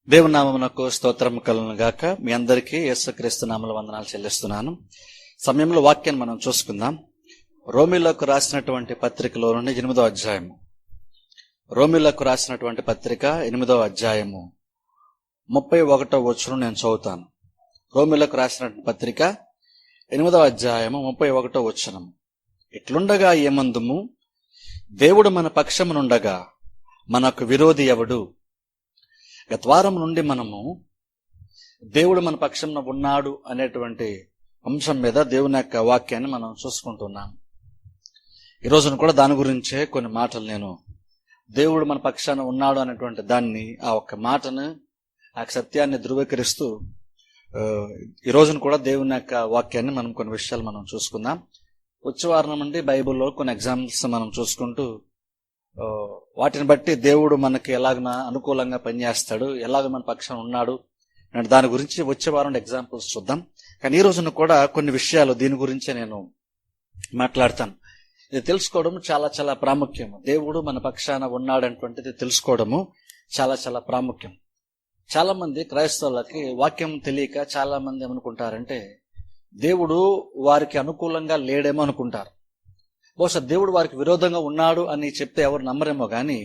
దేవుని నామమునకు స్తోత్రం కలుగును గాక. మీ అందరికీ యేసుక్రీస్తు నామములో వందనాలు చెల్లిస్తున్నాను. సమయంలో వాక్యాన్ని మనం చూసుకుందాం. రోమీలకు రాసినటువంటి పత్రికలో నుండి 8వ అధ్యాయము. రోమీలకు రాసినటువంటి పత్రిక 8వ అధ్యాయము 31వ వచనం నేను చదువుతాను. రోమీలకు రాసినటువంటి పత్రిక 8వ అధ్యాయము 31వ వచనం. ఇట్లుండగా ఏమందుము, దేవుడు మన పక్షమునుండగా మనకు విరోధి ఎవడు? గత వారం నుండి మనము దేవుడు మన పక్షంలో ఉన్నాడు అనేటువంటి అంశం మీద దేవుని యొక్క వాక్యాన్ని మనం చూసుకుంటున్నాం. ఈ రోజున కూడా దాని గురించే కొన్ని మాటలు నేను దేవుడు మన పక్షాన ఉన్నాడు అనేటువంటి దాన్ని, ఆ ఒక్క మాటను, ఆ సత్యాన్ని ధృవీకరిస్తూ ఈ రోజున కూడా దేవుని యొక్క వాక్యాన్ని మనం కొన్ని విషయాలు మనం చూసుకుందాం. వచ్చే వారం నుండి బైబిల్లో కొన్ని ఎగ్జాంపుల్స్ మనం చూసుకుంటూ వాటిని బట్టి దేవుడు మనకి ఎలాగ అనుకూలంగా పనిచేస్తాడు, ఎలాగ మన పక్షాన ఉన్నాడు అంటే దాని గురించి వచ్చే వారం ఎగ్జాంపుల్స్ చూద్దాం. కానీ ఈ రోజున కూడా కొన్ని విషయాలు దీని గురించే నేను మాట్లాడతాను. ఇది తెలుసుకోవడం చాలా చాలా ప్రాముఖ్యం. దేవుడు మన పక్షాన ఉన్నాడటువంటిది తెలుసుకోవడము చాలా చాలా ప్రాముఖ్యం. చాలా మంది క్రైస్తవులకి వాక్యం తెలియక చాలా మంది ఏమనుకుంటారంటే దేవుడు వారికి అనుకూలంగా లేడేమో అనుకుంటారు. బహుశా దేవుడు వారికి విరోధంగా ఉన్నాడు అని చెప్తే ఎవరు నమ్మరేమో కానీ,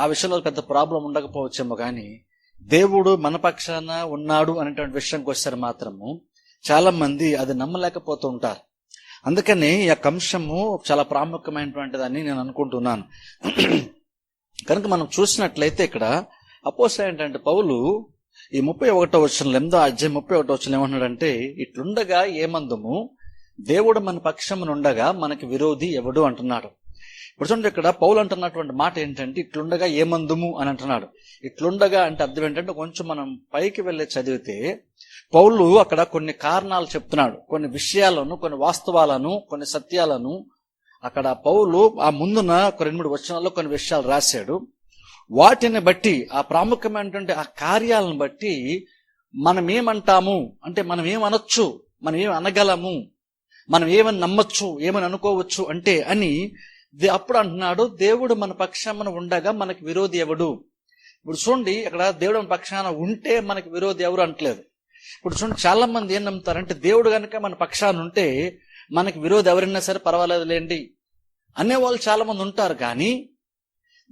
ఆ విషయంలో పెద్ద ప్రాబ్లం ఉండకపోవచ్చేమో కానీ, దేవుడు మన పక్షాన ఉన్నాడు అనేటువంటి విషయంకి వస్తారు మాత్రము చాలా మంది అది నమ్మలేకపోతూ ఉంటారు. అందుకని ఈ యొక్క అంశము చాలా ప్రాముఖ్యమైనటువంటిదని నేను అనుకుంటున్నాను. కనుక మనం చూసినట్లయితే ఇక్కడ అపోస్తలుడు ఏంటంటే పౌలు ఈ 31వ వచనంలో 8వ అధ్యాయం 31వ వచనంలో ఏమంటున్నాడంటే, ఇట్లుండగా ఏమందుము, దేవుడు మన పక్షమునుండగా మనకి విరోధి ఎవడు అంటున్నాడు. ఇప్పుడు చూడండి, ఇక్కడ పౌలు అంటున్నటువంటి మాట ఏంటంటే ఇట్లుండగా ఏమందుము అని అంటున్నాడు. ఇట్లుండగా అంటే అర్థం ఏంటంటే, కొంచెం మనం పైకి వెళ్ళి చదివితే పౌలు అక్కడ కొన్ని కారణాలు చెప్తున్నాడు, కొన్ని విషయాలను, కొన్ని వాస్తవాలను, కొన్ని సత్యాలను అక్కడ పౌలు ఆ ముందున 2-3 వచనాల్లో కొన్ని విషయాలు రాశాడు. వాటిని బట్టి, ఆ ప్రాముఖ్యమైనటువంటి ఆ కార్యాలను బట్టి మనం ఏమంటాము అంటే, మనం ఏమనొచ్చు, మనం ఏం అనగలము, మనం ఏమని నమ్మచ్చు, ఏమని అనుకోవచ్చు అంటే అని అప్పుడు అంటున్నాడు, దేవుడు మన పక్షాన ఉండగా మనకి విరోధి ఎవడు. ఇప్పుడు చూడండి, అక్కడ దేవుడు మన పక్షాన ఉంటే మనకి విరోధి ఎవరు అంటలేదు. ఇప్పుడు చూడండి, చాలా మంది ఏం నమ్ముతారంటే దేవుడు కనుక మన పక్షాన ఉంటే మనకి విరోధి ఎవరైనా సరే పర్వాలేదు లేండి అనేవాళ్ళు చాలా మంది ఉంటారు. కానీ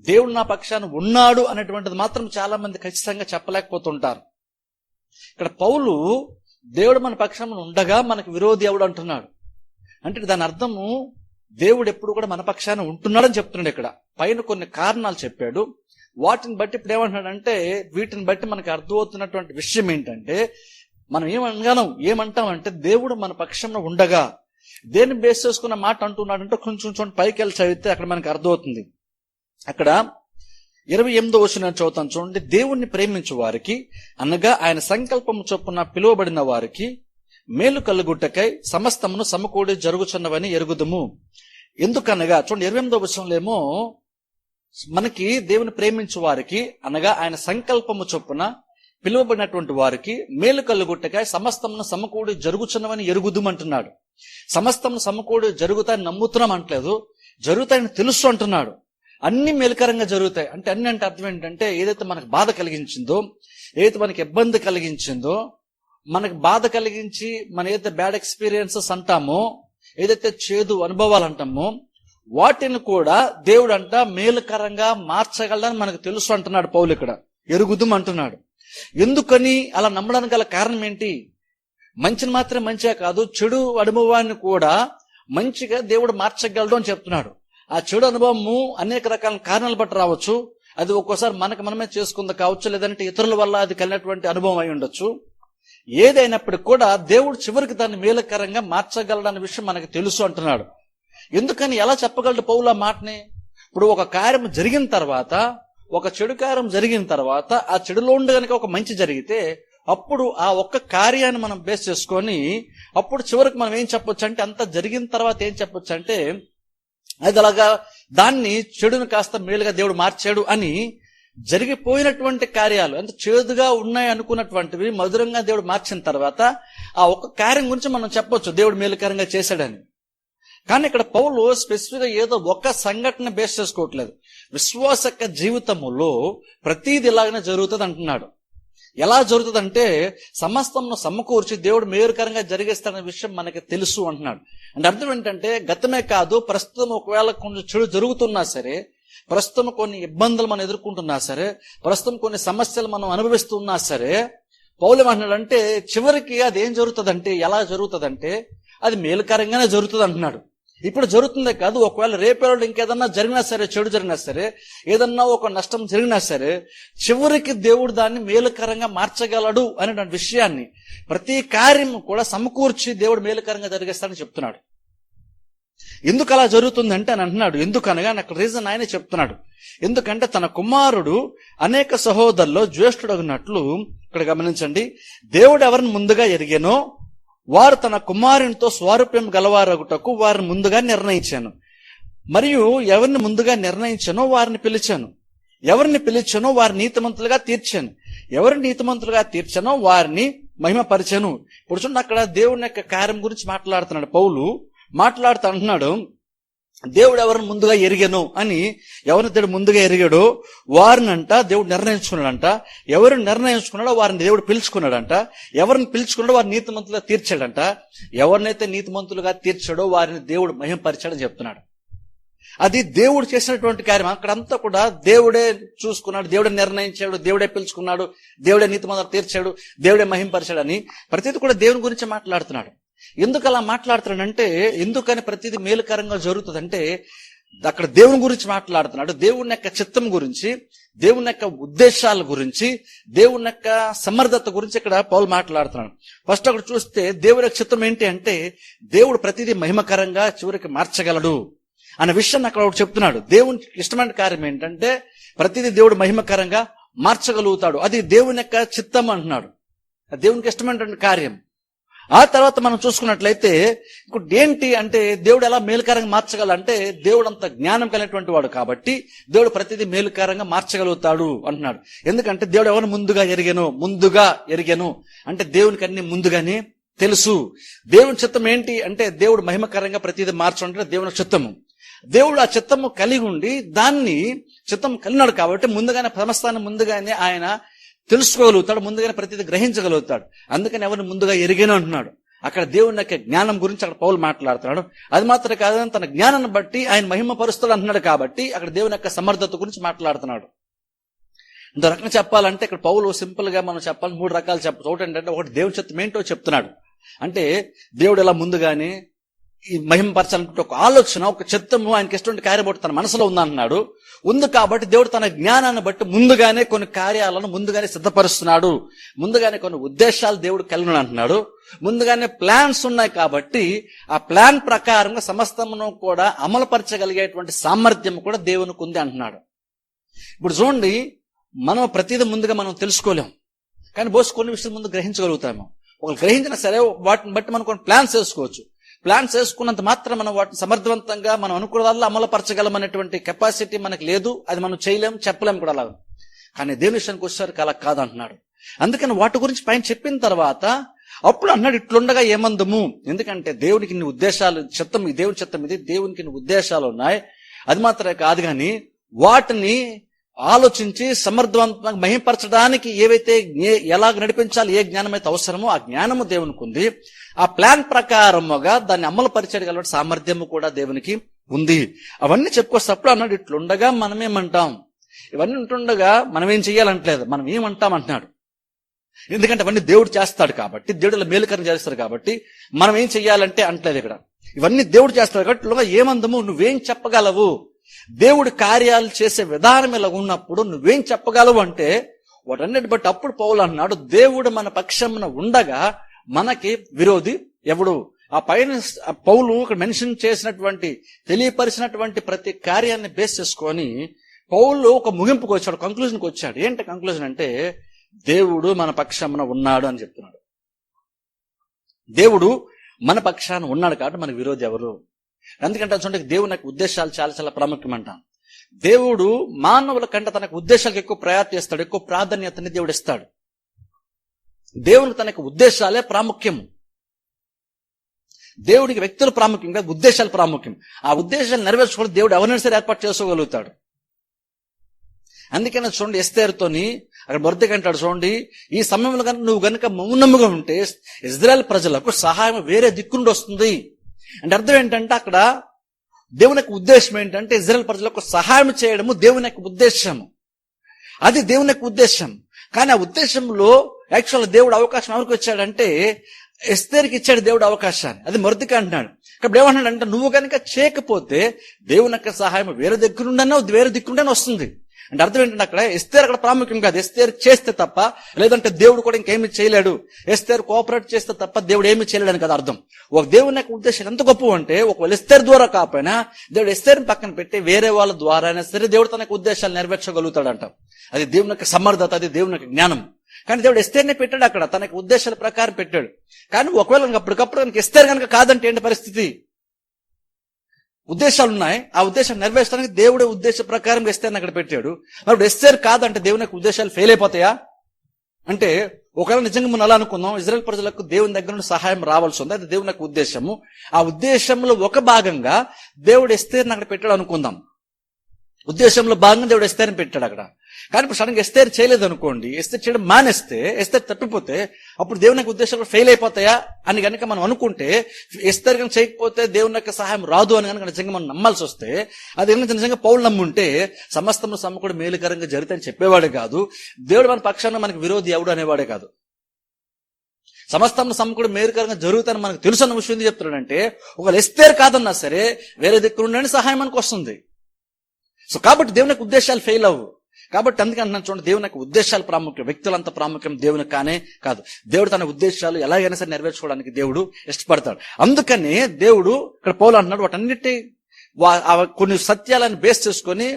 దేవుడు నా పక్షాన ఉన్నాడు అనేటువంటిది మాత్రం చాలా మంది ఖచ్చితంగా చెప్పలేకపోతుంటారు. ఇక్కడ పౌలు దేవుడు మన పక్షాన ఉండగా మనకు విరోధి ఎవడు అంటున్నాడు అంటే దాని అర్థము దేవుడు ఎప్పుడు కూడా మన పక్షాన ఉంటున్నాడని చెప్తున్నాడు. ఇక్కడ పైన కొన్ని కారణాలు చెప్పాడు. వాటిని బట్టి ఇప్పుడు ఏమంటున్నాడంటే, వీటిని బట్టి మనకు అర్థమవుతున్నటువంటి విషయం ఏంటంటే, మనం ఏమంటామంటే దేవుడు మన పక్షంలో ఉండగా, దేన్ని బేస్ చేసుకున్న మాట అంటున్నాడంటే కొంచెం పైకి వెళ్ళి చదివితే అక్కడ మనకు అర్థమవుతుంది. అక్కడ 28వ వచనం చదువుతాను చూడండి. దేవుణ్ణి ప్రేమించు వారికి అనగా ఆయన సంకల్పము చొప్పున పిలువబడిన వారికి మేలు కలుగుటకై సమస్తమును సమకూడి జరుగుచున్నవని ఎరుగుదుము. ఎందుకనగా చూడండి, 28వ వచనంలో ఏమో మనకి దేవుని ప్రేమించు వారికి అనగా ఆయన సంకల్పము చొప్పున పిలువబడినటువంటి వారికి మేలు కలుగుటకై సమస్తమును సమకూడి జరుగుచున్నవని ఎరుగుదుమంటున్నాడు. సమస్తమును సమకూడి జరుగుతాయని నమ్ముతున్నాం అంటలేదు, జరుగుతాయని తెలుసు అంటున్నాడు. అన్ని మేలుకరంగా జరుగుతాయి అంటే అన్ని అంటే అర్థం ఏంటంటే, ఏదైతే మనకు బాధ కలిగించిందో, ఏదైతే మనకి ఇబ్బంది కలిగించిందో, మనకు బాధ కలిగించి మన ఏదైతే బ్యాడ్ ఎక్స్పీరియన్సెస్ అంటామో, ఏదైతే చేదు అనుభవాలు అంటామో, వాటిని కూడా దేవుడు అంట మేలుకరంగా మార్చగలడని మనకు తెలుసు అంటున్నాడు పౌలు. ఇక్కడ ఎరుగుదుం అంటున్నాడు. ఎందుకని అలా నమ్మడానికి గల కారణం ఏంటి? మంచిని మాత్రమే మంచిగా కాదు, చెడు అనుభవాన్ని కూడా మంచిగా దేవుడు మార్చగలడు అని చెప్తున్నాడు. ఆ చెడు అనుభవము అనేక రకాల కారణాలు బట్టి రావచ్చు. అది ఒక్కోసారి మనమే చేసుకుంది కావచ్చు, లేదంటే ఇతరుల వల్ల అది కలిగినటువంటి అనుభవం అయి ఉండొచ్చు. ఏదైనప్పటికీ కూడా దేవుడు చివరికి దాన్ని మేలుకరంగా మార్చగలడనే విషయం మనకు తెలుసు అంటున్నాడు. ఎందుకని ఎలా చెప్పగలడు పౌలు ఆ మాటని? ఇప్పుడు ఒక కార్యం జరిగిన తర్వాత, ఒక చెడు కార్యం జరిగిన తర్వాత, ఆ చెడులో ఉండి కనుక ఒక మంచి జరిగితే అప్పుడు ఆ ఒక్క కార్యాన్ని మనం బేస్ చేసుకొని అప్పుడు చివరికి మనం ఏం చెప్పొచ్చు అంటే, అంత జరిగిన తర్వాత ఏం చెప్పొచ్చు అంటే, అది అలాగా దాన్ని చెడును కాస్త మేలుగా దేవుడు మార్చాడు అని, జరిగిపోయినటువంటి కార్యాలు అంటే చేదుగా ఉన్నాయి అనుకున్నటువంటివి మధురంగా దేవుడు మార్చిన తర్వాత ఆ ఒక్క కార్యం గురించి మనం చెప్పొచ్చు దేవుడు మేలుకరంగా చేశాడని. కానీ ఇక్కడ పౌలు స్పెసిఫిక్ గా ఏదో ఒక సంఘటన బేస్ చేసుకోవట్లేదు. విశ్వాసక జీవితములో ప్రతీది ఇలాగనే జరుగుతుంది అంటున్నాడు. ఎలా జరుగుతుందంటే సమస్తమును సమకూర్చి దేవుడు మేలుకరంగా జరిగిస్తాడనే విషయం మనకి తెలుసు అంటున్నాడు. అంటే అర్థం ఏంటంటే గతమే కాదు, ప్రస్తుతం ఒకవేళ కొంచెం చెడు జరుగుతున్నా సరే, ప్రస్తుతం కొన్ని ఇబ్బందులు మనం ఎదుర్కొంటున్నా సరే, ప్రస్తుతం కొన్ని సమస్యలు మనం అనుభవిస్తున్నా సరే, పౌలు ఏమంటున్నాడంటే చివరికి అది ఏం జరుగుతుందంటే, ఎలా జరుగుతుందంటే అది మేలుకరంగానే జరుగుతుంది అంటున్నాడు. ఇప్పుడు జరుగుతుందే కాదు, ఒకవేళ రేపేళ్ళు ఇంకేదన్నా జరిగినా సరే, చెడు జరిగినా సరే, ఏదన్నా ఒక నష్టం జరిగినా సరే, చివరికి దేవుడు దాన్ని మేలుకరంగా మార్చగలడు అనే విషయాన్ని, ప్రతి కార్యం కూడా సమకూర్చి దేవుడు మేలుకరంగా జరిగిస్తాడని చెప్తున్నాడు. ఎందుకు అలా జరుగుతుందంటే అని అంటున్నాడు. ఎందుకనగా నాకు రీజన్ ఆయనే చెప్తున్నాడు. ఎందుకంటే తన కుమారుడు అనేక సహోదరుల్లో జ్యేష్ఠుడగినట్లు, ఇక్కడ గమనించండి, దేవుడు ఎవరిని ముందుగా ఎరిగేనో వారు తన కుమారునితో స్వారూప్యం గలవారగుటకు వారిని ముందుగా నిర్ణయించాను. మరియు ఎవరిని ముందుగా నిర్ణయించానో వారిని పిలిచాను, ఎవరిని పిలిచానో వారిని నీతిమంతులుగా తీర్చాను, ఎవరిని నీతిమంతులుగా తీర్చానో వారిని మహిమపరిచాను. ఇప్పుడు చూడండి, అక్కడ దేవుని యొక్క కార్యం గురించి మాట్లాడుతున్నాడు పౌలు. మాట్లాడుతూ అంటున్నాడు, దేవుడు ఎవరిని ముందుగా ఎరిగాను అని. ఎవరిని దేవుడు ముందుగా ఎరిగాడో వారినంట దేవుడు నిర్ణయించుకున్నాడంట. ఎవరిని నిర్ణయించుకున్నాడో వారిని దేవుడు పిలుచుకున్నాడంట. ఎవరిని పిలుచుకున్నాడో వారిని నీతిమంతులుగా తీర్చాడంట. ఎవరినైతే నీతిమంతులుగా తీర్చాడో వారిని దేవుడు మహిమపరిచాడని చెప్తున్నాడు. అది దేవుడు చేసినటువంటి కార్యం. అక్కడంతా కూడా దేవుడే చూసుకున్నాడు, దేవుడే నిర్ణయించాడు, దేవుడే పిలుచుకున్నాడు, దేవుడే నీతిమంతులుగా తీర్చాడు, దేవుడే మహిమపరిచాడు అని ప్రతిదీ కూడా దేవుని గురించి మాట్లాడుతున్నాడు. ఎందుకు అలా మాట్లాడుతున్నాడంటే, ఎందుకని ప్రతిదీ మేలుకరంగా జరుగుతుందంటే అక్కడ దేవుని గురించి మాట్లాడుతున్నాడు. దేవుని యొక్క చిత్తం గురించి, దేవుని యొక్క ఉద్దేశాల గురించి, దేవుని యొక్క సమర్థత గురించి ఇక్కడ పౌలు మాట్లాడుతున్నాడు. ఫస్ట్ అక్కడ చూస్తే దేవుని యొక్క చిత్తం ఏంటి అంటే, దేవుడు ప్రతిదీ మహిమకరంగా చివరికి మార్చగలడు అనే విషయాన్ని అక్కడ చెప్తున్నాడు. దేవునికి ఇష్టమైన కార్యం ఏంటంటే ప్రతిదీ దేవుడు మహిమకరంగా మార్చగలుగుతాడు. అది దేవుని యొక్క చిత్తం అంటున్నాడు. దేవునికి ఇష్టమైనటువంటి కార్యం. ఆ తర్వాత మనం చూసుకున్నట్లయితే ఇప్పుడు ఏంటి అంటే, దేవుడు ఎలా మేలుకరంగా మార్చగలంటే, దేవుడు అంత జ్ఞానం కలిగినటువంటి వాడు కాబట్టి దేవుడు ప్రతిదీ మేలుకరంగా మార్చగలుగుతాడు అంటున్నాడు. ఎందుకంటే దేవుడు ఎవరిని ముందుగా ఎరిగాను అంటే దేవునికి అన్ని ముందుగానే తెలుసు. దేవుని చిత్తం ఏంటి అంటే, దేవుడు మహిమకరంగా ప్రతిదీ మార్చడం దేవుని చిత్తము. దేవుడు ఆ చిత్తము కలిగి ఉండి దాన్ని చిత్తం కలిగినాడు కాబట్టి ముందుగానే సమస్తాన్ని ముందుగానే ఆయన తెలుసుకోగలుగుతాడు, ముందుగానే ప్రతిదీ గ్రహించగలుగుతాడు. అందుకని ఎవరిని ముందుగా ఎరిగాను అంటున్నాడు. అక్కడ దేవుని యొక్క జ్ఞానం గురించి అక్కడ పౌలు మాట్లాడుతున్నాడు. అది మాత్రమే కాదని తన జ్ఞానాన్ని బట్టి ఆయన మహిమపరుస్తాడు అంటున్నాడు కాబట్టి అక్కడ దేవుని యొక్క సమర్థత గురించి మాట్లాడుతున్నాడు. ఇంత రకంగా చెప్పాలంటే ఇక్కడ పౌలు సింపుల్ గా మనం చెప్పాలి 3 రకాలు చెప్పచ్చు. ఒకటి ఏంటంటే, ఒకటి దేవుని చిత్తం ఏంటో చెప్తున్నాడు. అంటే దేవుడు ఎలా ముందుగానే ఈ మహిమపరచాలనుకుంటే ఒక ఆలోచన, ఒక చిత్తము, ఆయనకి ఇష్టం కార్యబట్టి తన మనసులో ఉందంటున్నాడు. ఉంది కాబట్టి దేవుడు తన జ్ఞానాన్ని బట్టి ముందుగానే కొన్ని కార్యాలను ముందుగానే సిద్ధపరుస్తున్నాడు. ముందుగానే కొన్ని ఉద్దేశాలు దేవుడు కలిగి అంటున్నాడు. ముందుగానే ప్లాన్స్ ఉన్నాయి కాబట్టి ఆ ప్లాన్ ప్రకారంగా సమస్తమును కూడా అమలుపరచగలిగేటువంటి సామర్థ్యం కూడా దేవునికి ఉంది అంటున్నాడు. ఇప్పుడు చూడండి, మనం ప్రతిదీ ముందుగా మనం తెలుసుకోలేం, కానీ కొన్ని విషయాలు ముందు గ్రహించగలుగుతాము. ఒకరు గ్రహించినా సరే వాటిని బట్టి మనం కొన్ని ప్లాన్స్ వేసుకోవచ్చు. ప్లాన్స్ వేసుకున్నంత మాత్రం మనం వాటిని సమర్థవంతంగా మనం అనుకున్నదాల్లో అమలుపరచగలమనేటువంటి కెపాసిటీ మనకు లేదు. అది మనం చేయలేం, చెప్పలేం కూడా. అలాగ కానీ దేవుని విషయానికి వచ్చేసరికి అలా కాదంటున్నాడు. అందుకని వాటి గురించి పైన చెప్పిన తర్వాత అప్పుడు అన్నాడు, ఇట్లుండగా ఏమందము. ఎందుకంటే దేవునికి ఇన్ని ఉద్దేశాలు, చిత్తం, దేవుని చిత్తం ఇది, దేవునికి ఇన్ని ఉద్దేశాలు ఉన్నాయి. అది మాత్రమే కాదు కానీ వాటిని ఆలోచించి సమర్థవంతంగా మహిమపరచడానికి ఏవైతే ఎలాగ నడిపించాలి, ఏ జ్ఞానం అయితే అవసరమో ఆ జ్ఞానము దేవునికి ఉంది. ఆ ప్లాన్ ప్రకారముగా దాన్ని అమలు పరిచయగల సామర్థ్యము కూడా దేవునికి ఉంది. అవన్నీ చెప్పుకొస్తప్పుడు అన్నాడు, ఇట్లుండగా మనమేమంటాం. ఇవన్నీ ఉంటుండగా మనం ఏం చెయ్యాలంటలేదు, మనం ఏమంటాం అంటున్నాడు. ఎందుకంటే అవన్నీ దేవుడు చేస్తాడు కాబట్టి, దేవుడు మేలుకరం చేస్తాడు కాబట్టి మనం ఏం చెయ్యాలంటే అంటలేదు. ఇక్కడ ఇవన్నీ దేవుడు చేస్తాడు కాబట్టి ఏమందము, నువ్వేం చెప్పగలవు, దేవుడి కార్యాలు చేసే విధానం ఇలా ఉన్నప్పుడు నువ్వేం చెప్పగలవు అంటే వాటన్నిటి బట్టి అప్పుడు పౌలు అన్నాడు, దేవుడు మన పక్షమున ఉండగా మనకి విరోధి ఎవడు. ఆ పైన పౌలు ఇక్కడ మెన్షన్ చేసినటువంటి, తెలియపరిచినటువంటి ప్రతి కార్యాన్ని బేస్ చేసుకొని పౌలు ఒక ముగింపుకు వచ్చాడు, కంక్లూజన్కి వచ్చాడు. ఏంటి కంక్లూజన్ అంటే, దేవుడు మన పక్షమున ఉన్నాడు అని చెప్తున్నాడు. దేవుడు మన పక్షాన ఉన్నాడు కాబట్టి మనకు విరోధి ఎవరు. ఎందుకంటే చూడండి, దేవుని యొక్క ఉద్దేశాలు చాలా చాలా ప్రాముఖ్యమంట. దేవుడు మానవుల కంటే తనకు ఉద్దేశాలకు ఎక్కువ ప్రయారిటీ ఇస్తాడు, ఎక్కువ ప్రాధాన్యతని దేవుడు ఇస్తాడు. దేవునికి తనకు ఉద్దేశాలే ప్రాముఖ్యం. దేవుడికి వ్యక్తులు ప్రాముఖ్యం కాదు, ఉద్దేశాలు ప్రాముఖ్యం. ఆ ఉద్దేశాలు నెరవేర్చుకోవడం దేవుడు ఎవరినైనా సరే ఏర్పాటు చేసుకోగలుగుతాడు. అందుకని చూడండి ఎస్తేరుతోని అక్కడ మొర్దెకై అంటాడు చూడండి, ఈ సమయంలో కనుక నువ్వు గనుక మౌనముగా ఉంటే ఇజ్రాయెల్ ప్రజలకు సహాయం వేరే దిక్కుండి వస్తుంది. అంటే అర్థం ఏంటంటే అక్కడ దేవుని యొక్క ఉద్దేశం ఏంటంటే ఇజ్రాయెల్ ప్రజలకు సహాయం చేయడము దేవుని యొక్క ఉద్దేశము. అది దేవుని యొక్క ఉద్దేశం. కానీ ఆ ఉద్దేశంలో యాక్చువల్ దేవుడు అవకాశం ఎవరికి వచ్చాడంటే ఎస్తేరుకి ఇచ్చాడు దేవుడు అవకాశాన్ని. అది మొర్దెకై అంటున్నాడు. ఇప్పుడు ఏమంటున్నాడు అంటే నువ్వు కనుక చేయకపోతే దేవుని యొక్క సహాయం వేరే దగ్గరుండనే వేరే దిక్కుండానే వస్తుంది. అంటే అర్థం ఏంటంటే అక్కడ ఎస్తేరు అక్కడ ప్రాముఖ్యం కాదు. ఎస్తేరు చేస్తే తప్ప, లేదంటే దేవుడు కూడా ఇంకేమీ చేయలేడు, ఎస్తేరు కోఆపరేట్ చేస్తే తప్ప దేవుడు ఏమీ చేయలేడని కదా అర్థం. ఒక దేవుని యొక్క ఉద్దేశం ఎంత గొప్ప అంటే ఒకవేళ ఎస్తేరు ద్వారా కాకపోయినా దేవుడు ఎస్తేరుని పక్కన పెట్టి వేరే వాళ్ళ ద్వారా అయినా సరే దేవుడు తన యొక్క ఉద్దేశాలు నెరవేర్చగలుగుతాడంట. అది దేవుని యొక్క సమర్థత, అది దేవుని యొక్క జ్ఞానం. కానీ దేవుడు ఎస్తేరుని పెట్టాడు అక్కడ, తన యొక్క ఉద్దేశాల ప్రకారం పెట్టాడు. కానీ ఒకవేళ అప్పటికప్పుడు కనుక ఎస్తేరు కనుక కాదంటే ఏంటి పరిస్థితి? ఉద్దేశాలు ఉన్నాయి, ఆ ఉద్దేశాలు నెరవేర్చడానికి దేవుడే ఉద్దేశ ప్రకారం ఎస్తేరుని అక్కడ పెట్టాడు. మరి ఎస్తేరు కాదంటే దేవుని యొక్క ఉద్దేశాలు ఫెయిల్ అయిపోతాయా? అంటే ఒకవేళ నిజంగా మనం అలా అనుకుందాం, ఇజ్రాయెల్ ప్రజలకు దేవుని దగ్గర నుండి సహాయం రావాల్సి ఉంది, అది దేవుని యొక్క ఉద్దేశము. ఆ ఉద్దేశంలో ఒక భాగంగా దేవుడు ఎస్తేరుని అక్కడ పెట్టాడు అనుకుందాం. ఉద్దేశంలో భాగంగా దేవుడు ఎస్తేరుని పెట్టాడు అక్కడ. కానీ ఇప్పుడు సడన్గా ఎస్తేరు చేయలేదు అనుకోండి, ఎస్తేరు చేయడం మానేస్తే, ఎస్తేరు తప్పిపోతే అప్పుడు దేవుని యొక్క ఉద్దేశాలు ఫెయిల్ అయిపోతాయా అని కనుక మనం అనుకుంటే, ఎస్తేరు కనుక చేయకపోతే దేవుని యొక్క సహాయం రాదు అని కనుక నిజంగా మనం నమ్మాల్సి వస్తే, అది నిజంగా పౌలు నమ్ముంటే సమస్తము సమకూడి మేలుకరంగా జరుగుతాయని చెప్పేవాడే కాదు, దేవుడు మన పక్షాన మనకు విరోధి ఎవడు అనేవాడే కాదు. సమస్తము సమకూడి మేలుకరంగా జరుగుతాయని మనకు తెలుసు అన్న విషయం ఎందుకు చెప్తున్నాడంటే, ఒకవేళ ఎస్తేరు కాదన్నా సరే వేరే దగ్గర ఉండని సహాయం మనకు వస్తుంది. సో కాబట్టి దేవుని యొక్క ఉద్దేశాలు ఫెయిల్ అవ్వు. కాబట్టి అందుకని చూడండి, దేవుని యొక్క ఉద్దేశాలు ప్రాముఖ్యం, వ్యక్తులంత ప్రాముఖ్యం దేవునికి కానే కాదు. దేవుడు తన ఉద్దేశాలు ఎలాగైనా సరే నెరవేర్చుకోవడానికి దేవుడు ఇష్టపడతాడు. అందుకని దేవుడు ఇక్కడ పౌలు అంటున్నాడు, వాటన్నిటి కొన్ని సత్యాలను బేస్ చేసుకొని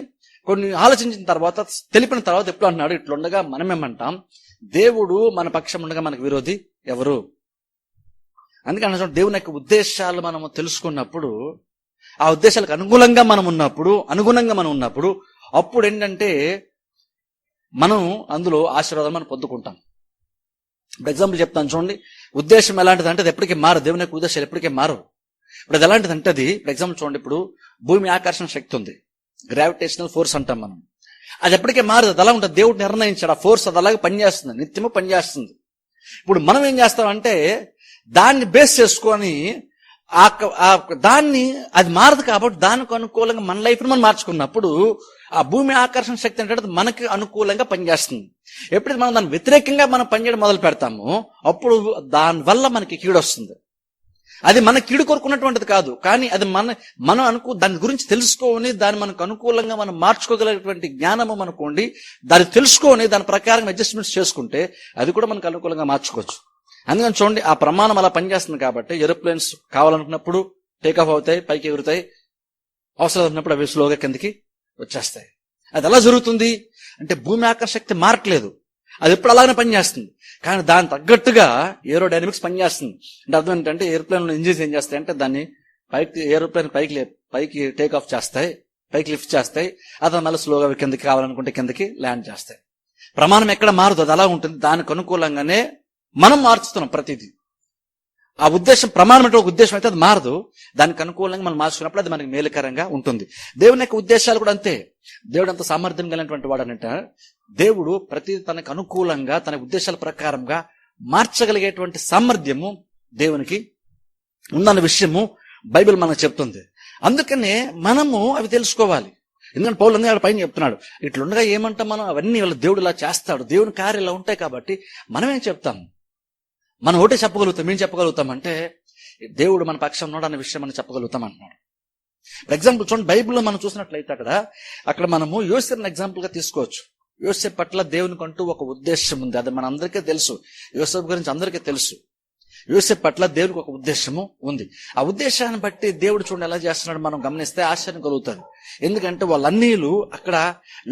కొన్ని ఆలోచించిన తర్వాత, తెలిపిన తర్వాత ఎప్పుడు అంటున్నాడు, ఇట్లుండగా మనమేమంటాం, దేవుడు మన పక్షం ఉండగా మనకు విరోధి ఎవరు? అందుకని చూడండి, దేవుని యొక్క ఉద్దేశాలు మనము తెలుసుకున్నప్పుడు, ఆ ఉద్దేశాలకు అనుగుణంగా మనం ఉన్నప్పుడు అప్పుడు ఏంటంటే మనం అందులో ఆశీర్వాదం మనం పొందుకుంటాం. ఇప్పుడు ఎగ్జాంపుల్ చెప్తాను చూడండి. ఉద్దేశం ఎలాంటిది అంటే అది ఎప్పటికీ మారదు. దేవుని యొక్క ఉద్దేశాలు ఎప్పటికీ మారవు. ఇప్పుడు అది ఎలాంటిది అంటే అది, ఇప్పుడు ఎగ్జాంపుల్ చూడండి, ఇప్పుడు భూమి ఆకర్షణ శక్తి ఉంది, గ్రావిటేషనల్ ఫోర్స్ అంటాం మనం. అది ఎప్పటికీ మారదు, అది అలా ఉంటుంది. దేవుడు నిర్ణయించాడు, ఆ ఫోర్స్ అది అలాగే పనిచేస్తుంది, నిత్యము పనిచేస్తుంది. ఇప్పుడు మనం ఏం చేస్తామంటే దాన్ని బేస్ చేసుకొని దాన్ని, అది మారదు కాబట్టి దానికి అనుకూలంగా మన లైఫ్ మనం మార్చుకున్నప్పుడు ఆ భూమి ఆకర్షణ శక్తి అంటే మనకి అనుకూలంగా పనిచేస్తుంది. ఎప్పుడైతే మనం దాని వ్యతిరేకంగా మనం పనిచేయడం మొదలు పెడతామో అప్పుడు దాని వల్ల మనకి కీడు వస్తుంది. అది మన కీడు కోరుకున్నటువంటిది కాదు, కానీ అది మనం దాని గురించి తెలుసుకొని దాన్ని మనకు అనుకూలంగా మనం మార్చుకోగలిగినటువంటి జ్ఞానము మనకోండి, దాన్ని తెలుసుకొని దాని ప్రకారం అడ్జస్ట్మెంట్స్ చేసుకుంటే అది కూడా మనకు అనుకూలంగా మార్చుకోవచ్చు. అందుకని చూడండి, ఆ ప్రమాణం అలా పనిచేస్తుంది కాబట్టి ఏరోప్లేన్స్ కావాలనుకున్నప్పుడు టేకాఫ్ అవుతాయి, పైకి ఎగురుతాయి, అవసరం ఉన్నప్పుడు అవి స్లోగా కిందకి వచ్చేస్తాయి. అది ఎలా జరుగుతుంది అంటే భూమి ఆకర్షణ శక్తి మారట్లేదు, అది ఎప్పుడు అలాగే పనిచేస్తుంది. కానీ దాని తగ్గట్టుగా ఏరోడైనమిక్స్ పనిచేస్తుంది. అంటే అర్థం ఏంటంటే ఏరోప్లేన్ ఇంజిన్స్ ఏం చేస్తాయి అంటే దాన్ని ఏరోప్లేన్ పైకి టేక్ ఆఫ్ చేస్తాయి, పైకి లిఫ్ట్ చేస్తాయి, అతను మళ్ళీ స్లోగా కిందకి కావాలనుకుంటే కిందకి ల్యాండ్ చేస్తాయి. ప్రమాణం ఎక్కడ మారదు, అది అలా ఉంటుంది. దానికి అనుకూలంగానే మనం మార్చుతున్నాం ప్రతిదీ. ఆ ఉద్దేశం, ప్రమాణం అంటే ఒక ఉద్దేశం అయితే అది మారదు, దానికి అనుకూలంగా మనం మార్చుకున్నప్పుడు అది మనకి మేలుకరంగా ఉంటుంది. దేవుని యొక్క ఉద్దేశాలు కూడా అంతే. దేవుడు అంత సామర్థ్యం కలిగినటువంటి వాడు అనంట, దేవుడు ప్రతి తనకు అనుకూలంగా తన ఉద్దేశాల ప్రకారంగా మార్చగలిగేటువంటి సామర్థ్యము దేవునికి ఉందన్న విషయము బైబిల్ మనకు చెప్తుంది. అందుకనే మనము అవి తెలుసుకోవాలి. ఎందుకంటే పౌలు అక్కడ పైన చెప్తున్నాడు, ఇట్లుండగా ఏమంటాం మనం, అవన్నీ వాళ్ళ దేవుడు ఇలా చేస్తాడు, దేవుని కార్యాలు ఇలా ఉంటాయి కాబట్టి మనం ఏం చెప్తాం, మనం ఒకటే చెప్పగలుగుతాం. ఏం చెప్పగలుగుతామంటే దేవుడు మన పక్షం ఉన్నాడు అనే విషయం మనం చెప్పగలుగుతాం అంటున్నాడు. ఫర్ ఎగ్జాంపుల్ చూడండి, బైబిల్లో మనం చూసినట్లయితే అక్కడ మనము యోసేపుని ఎగ్జాంపుల్ గా తీసుకోవచ్చు. యోసేపు పట్ల దేవునికి అంటూ ఒక ఉద్దేశం ఉంది, అది మన అందరికీ తెలుసు. యోసేపు గురించి అందరికీ తెలుసు. యోసేపు పట్ల దేవునికి ఒక ఉద్దేశము ఉంది. ఆ ఉద్దేశాన్ని బట్టి దేవుడు చూడండి ఎలా చేస్తున్నాడు మనం గమనిస్తే ఆశ్చర్యం కలుగుతుంది. ఎందుకంటే వాళ్ళ అన్నీలు అక్కడ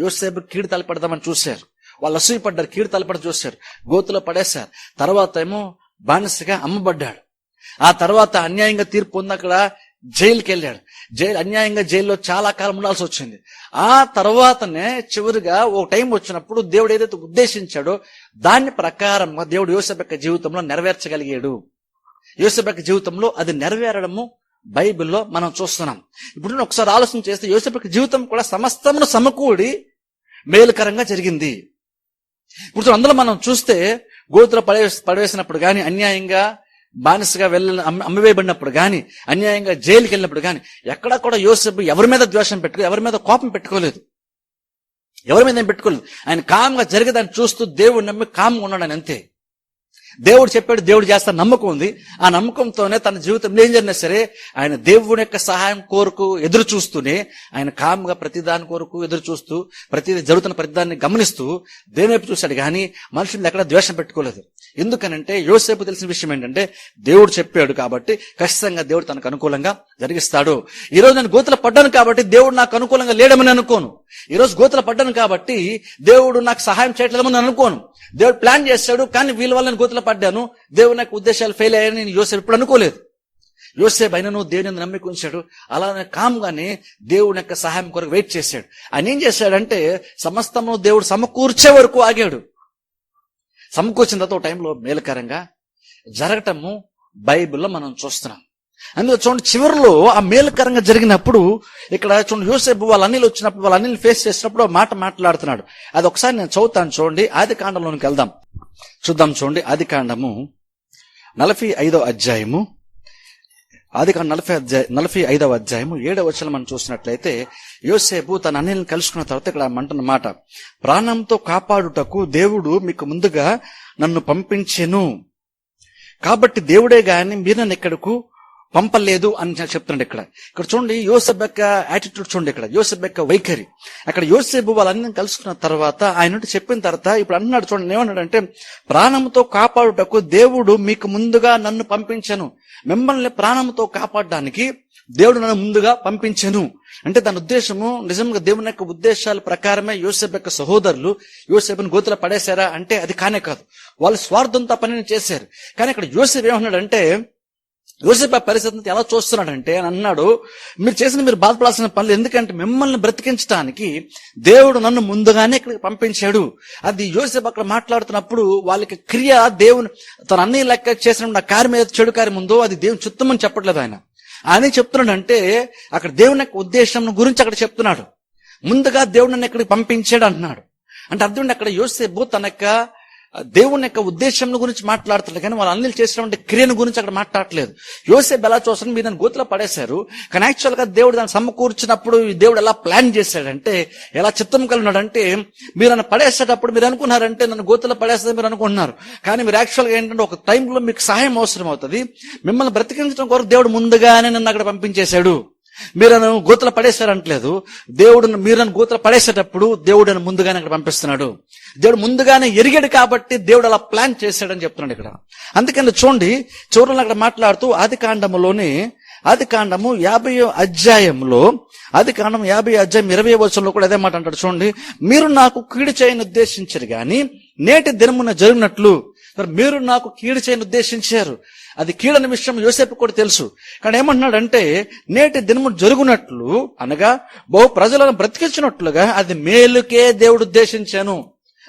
యోసేపు కీడు తలపెడదామని చూశారు, వాళ్ళు అసూయపడ్డారు, కీడు తలపడ చూశారు, గోతులో పడేశారు. తర్వాత ఏమో బానిసగా అమ్మబడ్డాడు. ఆ తర్వాత అన్యాయంగా తీర్పు పొంది అక్కడ జైలుకి వెళ్ళాడు. అన్యాయంగా జైల్లో చాలా కాలం ఉండాల్సి వచ్చింది. ఆ తర్వాతనే చివరిగా ఓ టైం వచ్చినప్పుడు దేవుడు ఏదైతే ఉద్దేశించాడో దాని ప్రకారంగా దేవుడు యోసేపు యొక్క జీవితంలో నెరవేర్చగలిగాడు. యోసేపు యొక్క జీవితంలో అది నెరవేరడము బైబిల్లో మనం చూస్తున్నాం. ఇప్పుడు ఒకసారి ఆలోచన చేస్తే యోసేపు యొక్క జీవితం కూడా సమస్తమును సమకూడి మేలుకరంగా జరిగింది. ఇప్పుడు అందులో మనం చూస్తే గోతులో పడవేసినప్పుడు కానీ, అన్యాయంగా బానిసగా అమ్మివేయబడినప్పుడు కానీ, అన్యాయంగా జైలుకి వెళ్ళినప్పుడు కానీ ఎక్కడా కూడా యోసేపు ఎవరి మీద ద్వేషం ఎవరి మీద కోపం పెట్టుకోలేదు, ఎవరి మీద ఏం పెట్టుకోలేదు. ఆయన కామ్గా జరిగేదాన్ని చూస్తూ దేవుడు నమ్మి కామ్గా ఉన్నాడు ఆయన, అంతే. దేవుడు చెప్పాడు, దేవుడు చేస్తా నమ్మకం ఉంది. ఆ నమ్మకంతోనే తన జీవితంలో ఏం జరిగినా సరే ఆయన దేవుని యొక్క సహాయం కోరుకు ఎదురు చూస్తూనే ఆయన కామ్గా ప్రతిదాని కొరకు ఎదురు చూస్తూ ప్రతిదీ జరుగుతున్న ప్రతిదాన్ని గమనిస్తూ దేవుని వైపు చూశాడు కానీ మనుషులు ఎక్కడ ద్వేషం పెట్టుకోలేదు. ఎందుకనంటే యోసేపు తెలిసిన విషయం ఏంటంటే దేవుడు చెప్పాడు కాబట్టి ఖచ్చితంగా దేవుడు తనకు అనుకూలంగా జరిగిస్తాడు. ఈ రోజు నేను గోతులో పడ్డాను కాబట్టి దేవుడు నాకు అనుకూలంగా లేడమని అనుకోను. ఈ రోజు గోతులో పడ్డాను కాబట్టి దేవుడు నాకు సహాయం చేయట్లేదని అనుకోను. దేవుడు ప్లాన్ చేశాడు కానీ వీళ్ళ వల్ల నేను గోతులో పడ్డాను, దేవుడు నాకు ఉద్దేశాలు ఫెయిల్ అయ్యాయని నేను యోసేపు ఇప్పుడు అనుకోలేదు. యోసేపు అయినను దేవుని నమ్మిక ఉంచాడు. అలానే కామ్గానే దేవుని యొక్క సహాయం కొరకు వెయిట్ చేశాడు. ఆయన ఏం చేశాడంటే సమస్తము దేవుడు సమకూర్చే వరకు ఆగాడు. సమకూర్చిన తర్వాత ఒక టైంలో మేలుకరంగా జరగటము బైబిల్లో మనం చూస్తున్నాం. అందులో చూడండి, చివరిలో ఆ మేలుకరంగా జరిగినప్పుడు ఇక్కడ చూడండి, యోసేపు వాళ్ళ అన్నిలు వచ్చినప్పుడు, వాళ్ళ అన్నిలు ఫేస్ చేసినప్పుడు మాట మాట్లాడుతున్నాడు. అది ఒకసారి నేను చదువుతాను చూడండి. ఆది కాండంలోనికి వెళ్దాం, చూద్దాం. చూడండి, ఆది కాండము 45వ అధ్యాయము, ఆది కాండం 45వ అధ్యాయము 7వ వచనం మనం చూసినట్లయితే, యోసేపు తన అన్నిలను కలుసుకున్న తర్వాత ఇక్కడ అంటున్న మాట, ప్రాణంతో కాపాడుటకు దేవుడు మీకు ముందుగా నన్ను పంపించెను, కాబట్టి దేవుడే గాని మీరు నన్ను ఎక్కడకు పంపలేదు అని చెప్తున్నాడు. ఇక్కడ చూడండి యోసేపు యొక్క యాటిట్యూడ్ చూడండి, ఇక్కడ యోసేపు యొక్క వైఖరి. అక్కడ యోసేపు వాళ్ళన్నీ కలుసుకున్న తర్వాత ఆయన చెప్పిన తర్వాత ఇప్పుడు అంటున్నాడు చూడండి, ఏమన్నాడంటే ప్రాణంతో కాపాడుటకు దేవుడు మీకు ముందుగా నన్ను పంపించను. మిమ్మల్ని ప్రాణంతో కాపాడడానికి దేవుడు నన్ను ముందుగా పంపించెను అంటే దాని ఉద్దేశము నిజంగా దేవుని యొక్క ఉద్దేశాల ప్రకారమే యోసేపు యొక్క సహోదరులు యోసేపుని గోతులో పడేశారా అంటే అది కానే కాదు. వాళ్ళు స్వార్థంతో పనిని చేశారు. కానీ ఇక్కడ యోసేపు ఏమన్నాడంటే, యోసేపు ఆ పరిస్థితిని ఎలా చూస్తున్నాడంటే అని అన్నాడు, మీరు బాధపడాల్సిన పనులు, ఎందుకంటే మిమ్మల్ని బ్రతికించడానికి దేవుడు నన్ను ముందుగానే ఇక్కడికి పంపించాడు. అది యోసేపు అక్కడ మాట్లాడుతున్నప్పుడు వాళ్ళకి క్రియ దేవుని తన అన్ని లెక్క చేసిన కార్యం మీద చెడు కార్యం ఉందో అది దేవుని చిత్తమని చెప్పట్లేదు. ఆయన చెప్తున్నాడంటే అక్కడ దేవుని యొక్క ఉద్దేశం గురించి అక్కడ చెప్తున్నాడు. ముందుగా దేవుడు నన్ను ఇక్కడికి పంపించాడు అంటున్నాడు. అంటే అర్థం అక్కడ యోసేపు తన యొక్క దేవుని యొక్క ఉద్దేశం గురించి మాట్లాడుతున్నాడు కానీ వాళ్ళు అన్నిలు చేసినటువంటి క్రియను గురించి అక్కడ మాట్లాడట్లేదు. యోసేపు ఎలా చూస్తాను, మీరు నన్ను గోతులో పడేశారు కానీ యాక్చువల్ గా దేవుడు దాన్ని సమకూర్చినప్పుడు దేవుడు ఎలా ప్లాన్ చేశాడంటే, ఎలా చిత్తం కలిగినాడంటే, మీరు నన్ను పడేసేటప్పుడు మీరు అనుకున్నారంటే నన్ను గోతులో పడేస్తే మీరు అనుకుంటున్నారు కానీ మీరు యాక్చువల్ గా ఏంటంటే ఒక టైంలో మీకు సహాయం అవసరం అవుతుంది. మిమ్మల్ని బ్రతికించడం కొరకు దేవుడు ముందుగానే నన్ను అక్కడ పంపించేశాడు. మీరు నన్ను గోతులో పడేశారంటలేదు, దేవుడు మీరు నన్ను గోతులో పడేసేటప్పుడు దేవుడు నన్ను ముందుగానే అక్కడ పంపిస్తున్నాడు. దేవుడు ముందుగానే ఎరిగాడు కాబట్టి దేవుడు అలా ప్లాన్ చేశాడని చెప్తున్నాడు ఇక్కడ. అందుకని చూడండి చివరిలో అక్కడ మాట్లాడుతూ ఆది కాండము 50వ అధ్యాయంలో ఆది కాండం 50వ అధ్యాయం 20వ వచనంలో కూడా అదే మాట అంటాడు. చూడండి, మీరు నాకు కీడు చేయని ఉద్దేశించారు గాని నేటి దినమున జరిగినట్లు, మీరు నాకు కీడు చేయని ఉద్దేశించారు. అది కీడని విషయం యోసేపు కూడా తెలుసు. కానీ ఏమంటున్నాడంటే నేటి దినము జరుగునట్లు అనగా బహు ప్రజలను బ్రతికించినట్లుగా అది మేలుకే దేవుడు ఉద్దేశించాను.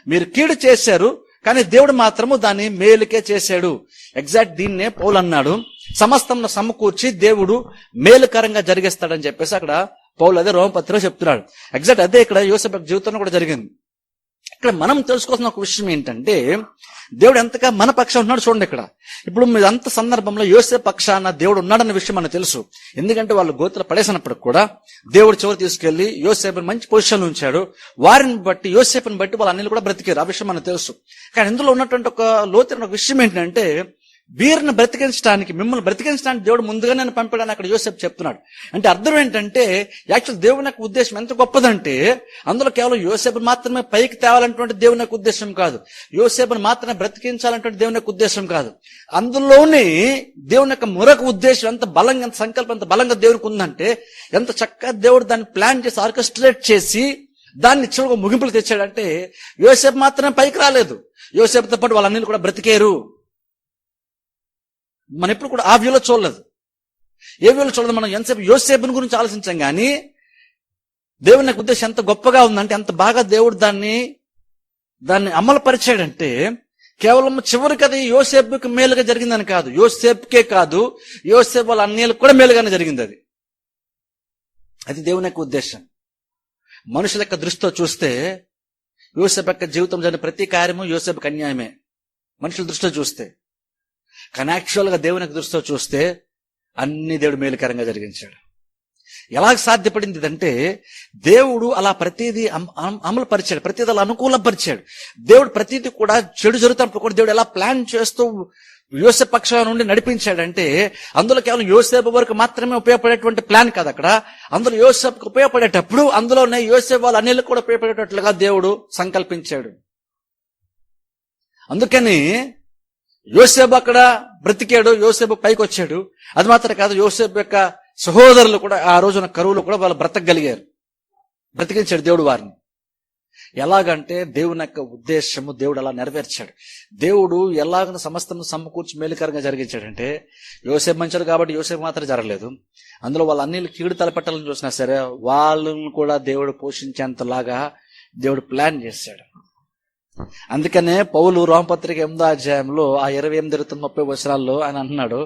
మీరు కీడు చేశారు కానీ దేవుడు మాత్రము దాన్ని మేలుకే చేశాడు. ఎగ్జాక్ట్ దీన్నే పౌలు అన్నాడు, సమస్తంను సమకూర్చి దేవుడు మేలుకరంగా జరిగిస్తాడని చెప్పేసి అక్కడ పౌలు అదే రోమపత్రికలో చెప్తున్నాడు. ఎగ్జాక్ట్ అదే ఇక్కడ యోసేపు జీవితంలో కూడా జరిగింది. ఇక్కడ మనం తెలుసుకోవాల్సిన ఒక విషయం ఏంటంటే దేవుడు ఎంతగా మన పక్షాన ఉన్నాడు. చూడండి ఇక్కడ ఇప్పుడు మీ అంత సందర్భంలో యోసేపు పక్షాన దేవుడు ఉన్నాడన్న విషయం మనకు తెలుసు. ఎందుకంటే వాళ్ళు గోతులు పడేసినప్పుడు కూడా దేవుడు చివరి తీసుకెళ్లి యోసేపుని మంచి పొజిషన్ ఉంచాడు. వారిని బట్టి యోసేపుని బట్టి వాళ్ళ అన్నిలు కూడా బ్రతికారు. ఆ విషయం మనకు తెలుసు. కానీ ఇందులో ఉన్నటువంటి ఒక లోతైన ఒక విషయం ఏంటంటే వీరిని బ్రతికించడానికి, మిమ్మల్ని బ్రతికించడానికి దేవుడు ముందుగా నేను పంపాడని అక్కడ యోసేపు చెప్తున్నాడు. అంటే అర్థం ఏంటంటే యాక్చువల్ దేవుని యొక్క ఉద్దేశం ఎంత గొప్పదంటే అందులో కేవలం యోసేపుని మాత్రమే పైకి తేవాలన్నటువంటి దేవుని యొక్క ఉద్దేశం కాదు, యోసేపుని మాత్రమే బ్రతికించాలంటే దేవుని యొక్క ఉద్దేశం కాదు. అందులోనే దేవుని యొక్క మరొక ఉద్దేశం ఎంత బలంగా, ఎంత సంకల్పం ఎంత బలంగా దేవునికి ఉందంటే ఎంత చక్కగా దేవుడు దాన్ని ప్లాన్ చేసి ఆర్కెస్ట్రేట్ చేసి దాన్ని చివరికి ముగింపులు తెచ్చాడంటే యోసేపు మాత్రమే పైకి రాలేదు, యోసేపుతో పాటు వాళ్ళన్నీ కూడా బ్రతికేరు. మనం ఎప్పుడు కూడా ఆ వ్యూలో చూడలేదు. ఏ వ్యూలో చూడలేదు. మనం ఎంతసేపు యోసేపుని గురించి ఆలోచించాం కానీ దేవుని యొక్క ఉద్దేశం ఎంత గొప్పగా ఉందంటే, ఎంత బాగా దేవుడు దాన్ని అమలుపరిచాడంటే కేవలం చివరికి అది యోసేపుకి మేలుగా జరిగిందని కాదు, యోసేపుకే కాదు యోసేపు వాళ్ళ అన్యులకు కూడా మేలుగానే జరిగింది. అది దేవుని యొక్క ఉద్దేశం. మనుషుల యొక్క దృష్టితో చూస్తే యోసేపు యొక్క జీవితం జరిగిన ప్రతి కార్యము యోసేపుకి అన్యాయమే మనుషుల దృష్టిలో చూస్తే. కానీ యాక్చువల్గా దేవుని యొక్క దృష్టిలో చూస్తే అన్ని దేవుడు మేలుకరంగా జరిగించాడు. ఎలాగ సాధ్యపడింది అంటే దేవుడు అలా ప్రతిదీ అమలు పరిచాడు, ప్రతిదీ అలా అనుకూలపరిచాడు. దేవుడు ప్రతిదీ కూడా చెడు జరుగుతున్నప్పుడు కూడా దేవుడు ఎలా ప్లాన్ చేస్తూ యోసేపు పక్షాల నుండి నడిపించాడంటే అందులో కేవలం యోసేపు వరకు మాత్రమే ఉపయోగపడేటువంటి ప్లాన్ కాదు అక్కడ. అందులో యోసేపుకు ఉపయోగపడేటప్పుడు అందులోనే యోసేపు వాళ్ళ అన్నిలకు కూడా ఉపయోగపడేటట్లుగా దేవుడు సంకల్పించాడు. అందుకని యోసేపు అక్కడ బ్రతికాడు, యోసేపు పైకి వచ్చాడు. అది మాత్రం కాదు, యోసేపు యొక్క సహోదరులు కూడా ఆ రోజున కరువులు కూడా వాళ్ళు బ్రతకగలిగారు, బ్రతికించాడు దేవుడు వారిని. ఎలాగంటే దేవుని యొక్క ఉద్దేశము దేవుడు అలా నెరవేర్చాడు. దేవుడు ఎలాగ సమస్తం సమకూర్చి మేలుకరంగా జరిగించాడంటే యోసేపు మంచాడు కాబట్టి యోసేపు మాత్రం జరగలేదు, అందులో వాళ్ళ అన్ని కీడు తలపెట్టాలని చూసినా సరే వాళ్ళను కూడా దేవుడు పోషించేంతలాగా దేవుడు ప్లాన్ చేశాడు. అందుకనే పౌలు రోమపత్రిక 8వ అధ్యాయంలో ఆ 28-30 వచనాల్లో ఆయన అంటున్నాడు,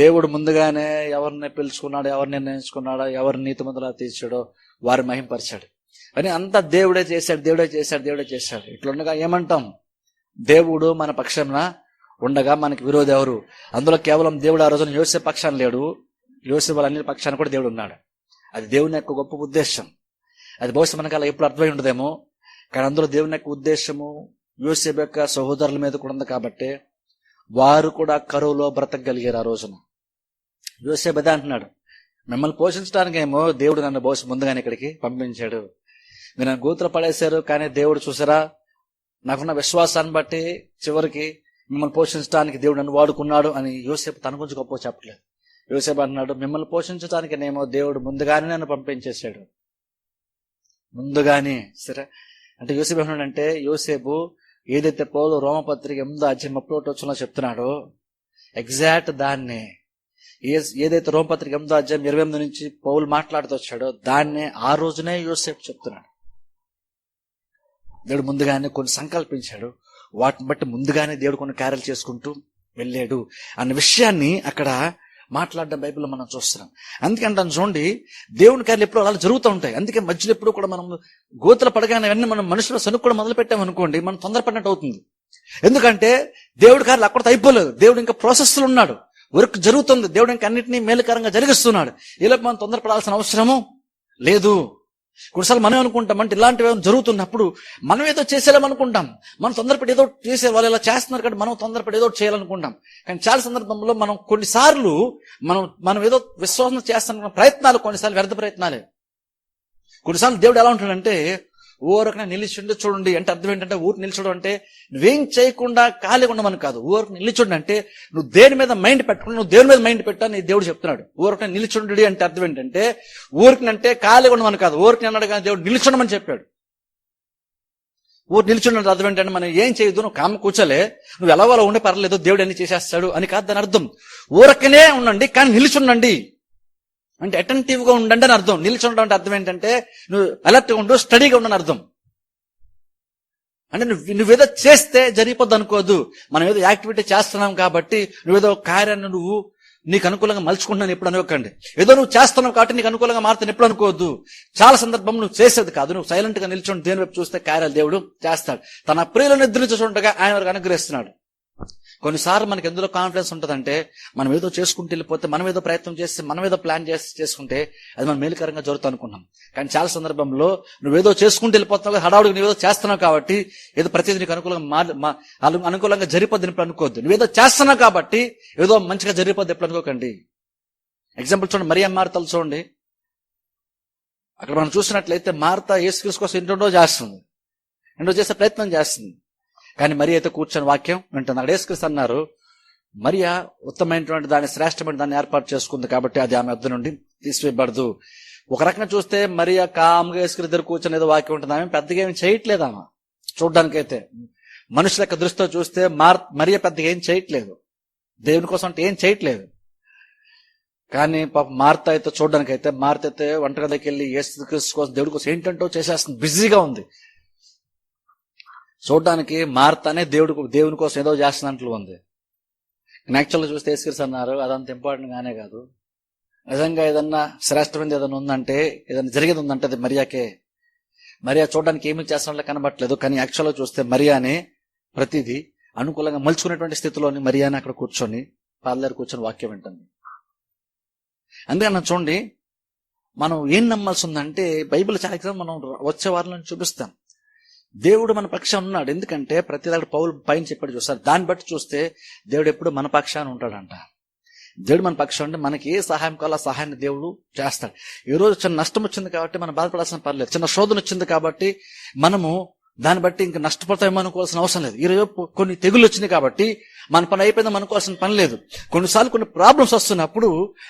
దేవుడు ముందుగానే ఎవరిని పిలుచుకున్నాడో, ఎవరిని నిర్ణయించుకున్నాడో, ఎవరిని నీతిమంతులా తీర్చాడో వారి మహింపరిచాడు అని అంతా దేవుడే చేశాడు, దేవుడే చేశాడు, దేవుడే చేశాడు. ఇట్లుండగా ఏమంటాం? దేవుడు మన పక్షాన ఉండగా మనకి విరోధి ఎవరు? అందులో కేవలం దేవుడు ఆ రోజున యోసేపు పక్షాన లేడు, యోసేపు వాళ్ళ అన్ని పక్షాన కూడా దేవుడు ఉన్నాడు. అది దేవుని యొక్క గొప్ప ఉద్దేశం. అది బహుశా మనకు అలా ఎప్పుడు అర్థమై ఉండదేమో, కానీ అందులో దేవుని యొక్క ఉద్దేశము యోసేపు యొక్క సహోదరుల మీద కూడా ఉంది కాబట్టి వారు కూడా కరువులో బ్రతకగలిగారు ఆ రోజున. యోసేపు అదే అంటున్నాడు, మిమ్మల్ని పోషించడానికేమో దేవుడు నన్ను బహుశా ముందుగానే ఇక్కడికి పంపించాడు, మీరు నన్ను గోతులు పడేశారు, కానీ దేవుడు చూసారా నాకున్న విశ్వాసాన్ని బట్టి చివరికి మిమ్మల్ని పోషించడానికి దేవుడు నన్ను వాడుకున్నాడు అని యోసేపు తన గురించి గొప్ప చెప్పట్లేదు. యోసేపు అంటున్నాడు, మిమ్మల్ని పోషించడానికి నేమో దేవుడు ముందుగానే నన్ను పంపించేశాడు, ముందుగానే. సరే అంటే యోసేపు ఏమన్నాడంటే, యోసేపు ఏదైతే పౌలు రోమపత్రిక 8వ అధ్యాయం 31 వచనంలో చెప్తున్నాడో ఎగ్జాక్ట్ దాన్నే, ఏదైతే రోమపత్రిక 8వ అధ్యాయం 28 నుంచి పౌలు మాట్లాడుతూ వచ్చాడో దాన్నే ఆ రోజునే యోసేపు చెప్తున్నాడు. దేవుడు ముందుగానే కొన్ని సంకల్పించాడు, వాటిని బట్టి ముందుగానే దేవుడు కొన్ని కార్యాలు చేసుకుంటూ వెళ్ళాడు అన్న విషయాన్ని అక్కడ మాట్లాడడం బైబిల్లో మనం చూస్తున్నాం. అందుకంటే చూడండి, దేవుని కార్యాలు ఎప్పుడు అలా జరుగుతూ ఉంటాయి. అందుకే మధ్యలో ఎప్పుడు కూడా మనం గోతులు పడగానే అవన్నీ మనం మనుషుల సనుక్కోవడం మొదలు పెట్టామనుకోండి, మనం తొందరపడినట్టు అవుతుంది. ఎందుకంటే దేవుడి కార్యాలు అక్కడితో అయిపోలేదు, దేవుడు ఇంకా ప్రాసెస్ లో ఉన్నాడు, వర్క్ జరుగుతుంది, దేవుడు ఇంకా అన్నింటినీ మేలుకరంగా జరిగిస్తున్నాడు. ఇలా మనం తొందరపడాల్సిన అవసరము లేదు. కొన్నిసార్లు మనం అనుకుంటాం అంటే ఇలాంటివి జరుగుతున్నప్పుడు మనం ఏదో చేసేయాలనుకుంటాం, మనం తొందరపడి ఏదో చేసే వాళ్ళు ఇలా చేస్తున్నారు కాబట్టి మనం తొందరపడి ఏదో చేయాలనుకుంటాం. కానీ చాలా సందర్భంలో మనం కొన్నిసార్లు మనం ఏదో విశ్వాసం చేస్తున్న ప్రయత్నాలు కొన్నిసార్లు వ్యర్థ ప్రయత్నాలే. కొన్నిసార్లు దేవుడు ఎలా ఉంటాడంటే ఊరకనే నిలిచిండి చూడండి అంటే అర్థం ఏంటంటే, ఊరికి నిలిచడం అంటే నువ్వేం చేయకుండా ఖాళీగా ఉండమని కాదు. ఊరికి నిలిచుండి అంటే నువ్వు దేని మీద మైండ్ పెట్టుకుని నువ్వు దేవుని మీద మైండ్ పెట్టని దేవుడు చెప్తున్నాడు. ఊరకనే నిలిచుండి అంటే అర్థం ఏంటంటే ఊరికి ఖాళీగా ఉండమని కాదు, ఊరికి అన్నాడు కానీ దేవుడు నిలిచుండమని చెప్పాడు. ఊరు నిలిచుండే అర్థం ఏంటంటే మనం ఏం చేయదు, నువ్వు కామ కూర్చోలే, నువ్వు ఎలా వాళ్ళ ఉండే పర్లేదు, దేవుడు అన్ని చేసేస్తాడు అని కాదు దాని అర్థం. ఊరకనే ఉండండి కానీ నిలిచుండండి అంటే అటెంటివ్ గా ఉండండి అని అర్థం. నిలిచి ఉండడం అంటే అర్థం ఏంటంటే నువ్వు అలర్ట్ గా ఉండు, స్టడీగా ఉండని అర్థం. అంటే నువ్వేదో చేస్తే జరిగిపోద్ది అనుకోదు. మనం ఏదో యాక్టివిటీ చేస్తున్నాం కాబట్టి నువ్వేదో కార్యాన్ని నువ్వు నీకు అనుకూలంగా మలుచుకుంటున్నాను ఎప్పుడు అనుకోకండి. ఏదో నువ్వు చేస్తున్నావు కాబట్టి నీకు అనుకూలంగా మారుతాను ఎప్పుడు అనుకోవద్దు. చాలా సందర్భం నువ్వు చేసేది కాదు, నువ్వు సైలెంట్ గా నిల్చొని దేని వైపు చూస్తే కార్యాలు దేవుడు చేస్తాడు. తన ప్రియులను నిద్రించుండగా ఆయన వరకు అనుగ్రహిస్తున్నాడు. కొన్నిసార్లు మనకి ఎందులో కాన్ఫిడెన్స్ ఉంటుందంటే మనం ఏదో చేసుకుంటూ వెళ్ళిపోతే, మనం ఏదో ప్రయత్నం చేస్తే, మనం ఏదో ప్లాన్ చేసుకుంటే అది మనం మేలుకరంగా జరుగుతుంది అనుకున్నాం. కానీ చాలా సందర్భంలో నువ్వేదో చేసుకుంటూ వెళ్ళిపోతున్నావు, హడావుడికి నువ్వేదో చేస్తున్నావు కాబట్టి ఏదో ప్రతిదీ నీకు అనుకూలంగా జరిగిపోద్ది ఎప్పుడు అనుకోవద్దు. నువ్వేదో చేస్తున్నావు కాబట్టి ఏదో మంచిగా జరిగిపోద్ది ఎప్పుడు అనుకోకండి. ఎగ్జాంపుల్ చూడండి, మరియా మార్తలు చూడండి. అక్కడ మనం చూసినట్లయితే మార్త యేసుక్రీస్తు కోసం ఏంటో చేస్తుంది, ఏంటో చేసే ప్రయత్నం చేస్తుంది. కానీ మరి అయితే కూర్చొని వాక్యం వింటుంది. అక్కడ యేసుక్రీస్తు అన్నారు, మరియా ఉత్తమమైనటువంటి దాన్ని, శ్రేష్టమైన దాన్ని ఏర్పాటు చేసుకుంది కాబట్టి అది ఆమె వద్ద నుండి తీసివేయబడదు. ఒక రకంగా చూస్తే మరియా కామ్గా యేసుక్రీస్తు దగ్గర కూర్చొని ఏదో వాక్యం ఉంటుంది, ఆమె పెద్దగా ఏమి చేయట్లేదు. ఆమె చూడ్డానికైతే మనుషుల యొక్క దృష్టితో చూస్తే మరియా పెద్దగా ఏం చేయట్లేదు, దేవుని కోసం అంటే ఏం చేయట్లేదు. కానీ పాప మార్త అయితే చూడడానికైతే, మార్త అయితే వంటగదికి వెళ్ళి యేసుక్రీస్తు కోసం దేవుడి కోసం ఏంటంటో చేసేస్తుంది, బిజీగా ఉంది. చూడడానికి మార్తనే దేవుని కోసం ఏదో చేస్తున్నట్లు ఉంది. యాక్చువల్గా చూస్తే యేసుక్రీస్తు అన్నారు అదంత ఇంపార్టెంట్ గానే కాదు, నిజంగా ఏదన్నా శ్రేష్టమైనది ఏదైనా ఉందంటే, ఏదైనా జరిగేది ఉందంటే అది మరియాకే. మరియా చూడడానికి ఏమీ చేస్తున్నట్లు కనబట్టలేదు, కానీ యాక్చువల్గా చూస్తే మరియానే ప్రతిదీ అనుకూలంగా మలుచుకునేటువంటి స్థితిలోని మరియానే అక్కడ కూర్చొని పాదలర్ కూర్చొని వాక్యం వింటుంది. అందుకని చూడండి, మనం ఏం నమ్మాల్సి ఉందంటే బైబిల్ చాలా ఎగ్జాంపుల్ మనం వచ్చే వారంలో చూపిస్తాం. దేవుడు మన పక్షాన ఉన్నాడు. ఎందుకంటే ప్రతి దగ్గర పౌలు పైన చెప్పాడు చూస్తారు, దాన్ని బట్టి చూస్తే దేవుడు ఎప్పుడు మన పక్షాన ఉంటాడంట. దేవుడు మన పక్షం అంటే మనకి ఏ సహాయం కావాలో ఆ సహాయాన్ని దేవుడు చేస్తాడు. ఈ రోజు చిన్న నష్టం వచ్చింది కాబట్టి మనం బాధపడాల్సిన పర్లేదు, చిన్న శోధన వచ్చింది కాబట్టి మనము దాన్ని బట్టి ఇంకా నష్టపోతామేమో అనుకోవాల్సిన అవసరం లేదు. ఈ రోజు కొన్ని తెగులు వచ్చినాయి కాబట్టి మన పని అయిపోయిందని అనుకోవాల్సిన పని లేదు. కొన్నిసార్లు కొన్ని ప్రాబ్లమ్స్ వస్తున్నప్పుడు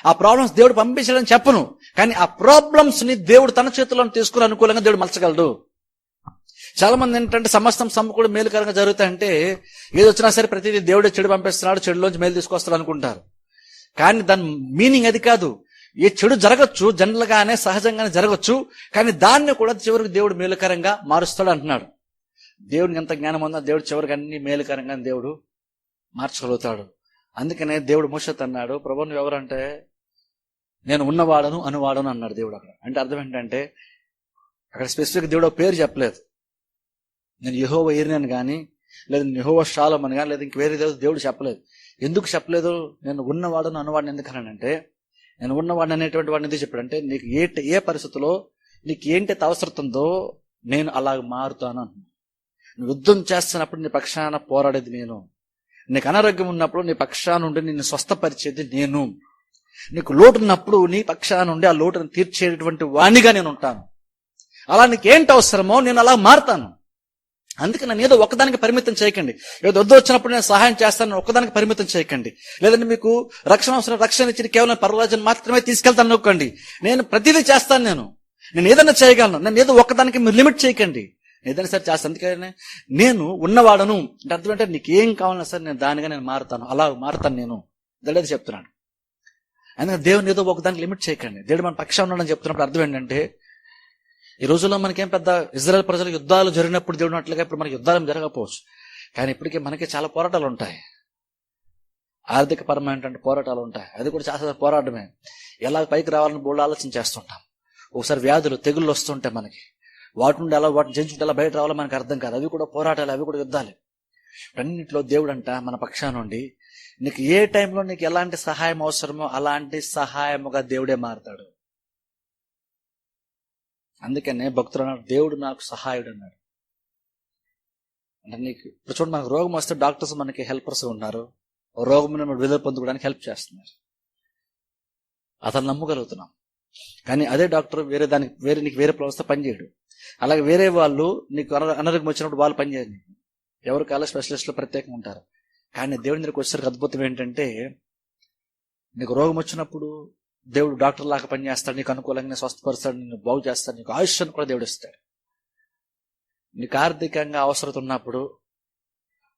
ఆ ప్రాబ్లమ్స్ దేవుడు పంపించాడని చెప్పను, కానీ ఆ ప్రాబ్లమ్స్ ని దేవుడు తన చేతుల్లో తీసుకుని అనుకూలంగా దేవుడు మలచగలడు. చాలా మంది ఏంటంటే సమస్తం సమకూడ మేలుకరంగా జరుగుతాయంటే ఏది వచ్చినా సరే ప్రతిదీ దేవుడే చెడు పంపిస్తున్నాడు, చెడులోంచి మేలు తీసుకొస్తాడు అనుకుంటారు. కానీ దాని మీనింగ్ అది కాదు. ఏ చెడు జరగచ్చు, జనరల్ గానే సహజంగానే జరగచ్చు, కానీ దాన్ని కూడా చివరికి దేవుడు మేలుకరంగా మారుస్తాడు అంటున్నాడు. దేవుడికి ఎంత జ్ఞానం ఉందో దేవుడు చివరికి అన్ని మేలుకరంగా దేవుడు మార్చగలుగుతాడు. అందుకనే దేవుడు మోషేతో అన్నాడు, ప్రభు నువ్వు ఎవరంటే నేను ఉన్నవాడను అనువాడను అన్నాడు దేవుడు. అక్కడ అంటే అర్థం ఏంటంటే అక్కడ స్పెసిఫిక్ దేవుడు పేరు చెప్పలేదు. నేను యెహోవా ఈరినని కానీ, లేదా నేను యెహోవా షాలోమ్ అని కానీ, లేదా ఇంక వేరే దేవుడు చెప్పలేదు. ఎందుకు చెప్పలేదు? నేను ఉన్నవాడను అనువాడిని ఎందుకనంటే, నేను ఉన్నవాడిని అనేటువంటి వాడిని ఎందుకు చెప్పాడంటే, నీకు ఏ పరిస్థితుల్లో నీకు ఏంటి అవసరం ఉందో నేను అలాగ మారుతాను అంటున్నాను. నువ్వు యుద్ధం చేస్తున్నప్పుడు నీ పక్షాన పోరాడేది నేను, నీకు అనారోగ్యం ఉన్నప్పుడు నీ పక్షాన ఉండి నిన్ను స్వస్థపరిచేది నేను, నీకు లోటు ఉన్నప్పుడు నీ పక్షాన ఉండి ఆ లోటును తీర్చేటువంటి వాణిగా నేను ఉంటాను. అలా నీకేంటి అవసరమో నేను అలా మారుతాను. అందుకే నన్ను ఏదో ఒక్కదానికి పరిమితం చేయకండి. ఏదో వద్దు వచ్చినప్పుడు నేను సహాయం చేస్తాను ఒక్కదానికి పరిమితం చేయకండి. లేదంటే మీకు రక్షణ అవసరం, రక్షణ ఇచ్చి కేవలం పరలోకాన్ని మాత్రమే తీసుకెళ్తాను అనుకోండి. నేను ప్రతిదీ చేస్తాను, నేను ఏదైనా చేయగలను, నేను ఏదో ఒక్కదానికి మీరు లిమిట్ చేయకండి, ఏదైనా సరే చేస్తాను. అందుకని నేను ఉన్నవాడను అంటే అర్థం ఏంటంటే నీకు ఏం కావాలన్నా సరే నేను దానిగా నేను మారుతాను, అలా మారుతాను నేను. దళిత చెప్తున్నాను. అందుకని దేవుని ఏదో ఒకదానికి లిమిట్ చేయకండి. దేవుడు మన పక్షం ఉన్నాడని చెప్తున్నప్పుడు అర్థం ఏంటంటే, ఈ రోజుల్లో మనకేం పెద్ద ఇజ్రాయెల్ ప్రజలు యుద్ధాలు జరిగినప్పుడు దేవుడు అట్లుగా ఇప్పుడు మనకి యుద్ధాలు జరగకపోవచ్చు, కానీ ఇప్పటికీ మనకి చాలా పోరాటాలు ఉంటాయి. ఆర్థిక పరమైనటువంటి పోరాటాలు ఉంటాయి. అది కూడా చాలా పోరాటమే. ఎలా పైకి రావాలని బోల్డ్ ఆలోచన చేస్తుంటాం. ఒకసారి వ్యాధులు తెగుళ్ళు వస్తుంటాయి మనకి, వాటి నుండి ఎలా వాటిని జయించుకుంటే ఎలా బయట రావాలో మనకు అర్థం కాదు. అవి కూడా పోరాటాలు, అవి కూడా యుద్ధాలు. అన్నింటిలో దేవుడు అంట మన పక్షాన నుండి నీకు ఏ టైంలో నీకు ఎలాంటి సహాయం అవసరమో అలాంటి సహాయముగా దేవుడే మారుతాడు. అందుకనే భక్తులు అన్నాడు, దేవుడు నాకు సహాయుడు అన్నాడు. అంటే నీకు ఇప్పుడు చూడండి, మనకు రోగం వస్తే డాక్టర్స్ మనకి హెల్పర్స్ ఉన్నారు, రోగం విడుదల పొందుకోవడానికి హెల్ప్ చేస్తున్నారు. అతను నమ్మగలుగుతున్నాం. కానీ అదే డాక్టర్ నీకు వేరే వ్యవస్థ పనిచేయడు. అలాగే వేరే వాళ్ళు నీకు అనారోగ్యం వచ్చినప్పుడు వాళ్ళు పనిచేయరు. నీకు ఎవరు కాల స్పెషలిస్టులు ప్రత్యేకంగా ఉంటారు. కానీ దేవుడి దగ్గరికి వచ్చేసరికి అద్భుతం ఏంటంటే, నీకు రోగం వచ్చినప్పుడు దేవుడు డాక్టర్ లాగా పనిచేస్తాడు, నీకు అనుకూలంగా స్వస్థపరుస్తాడు, నిన్ను బాగు చేస్తాడు, నీకు ఆయుష్ను కూడా దేవుడు ఇస్తాడు. నీకు ఆర్థికంగా అవసరం ఉన్నప్పుడు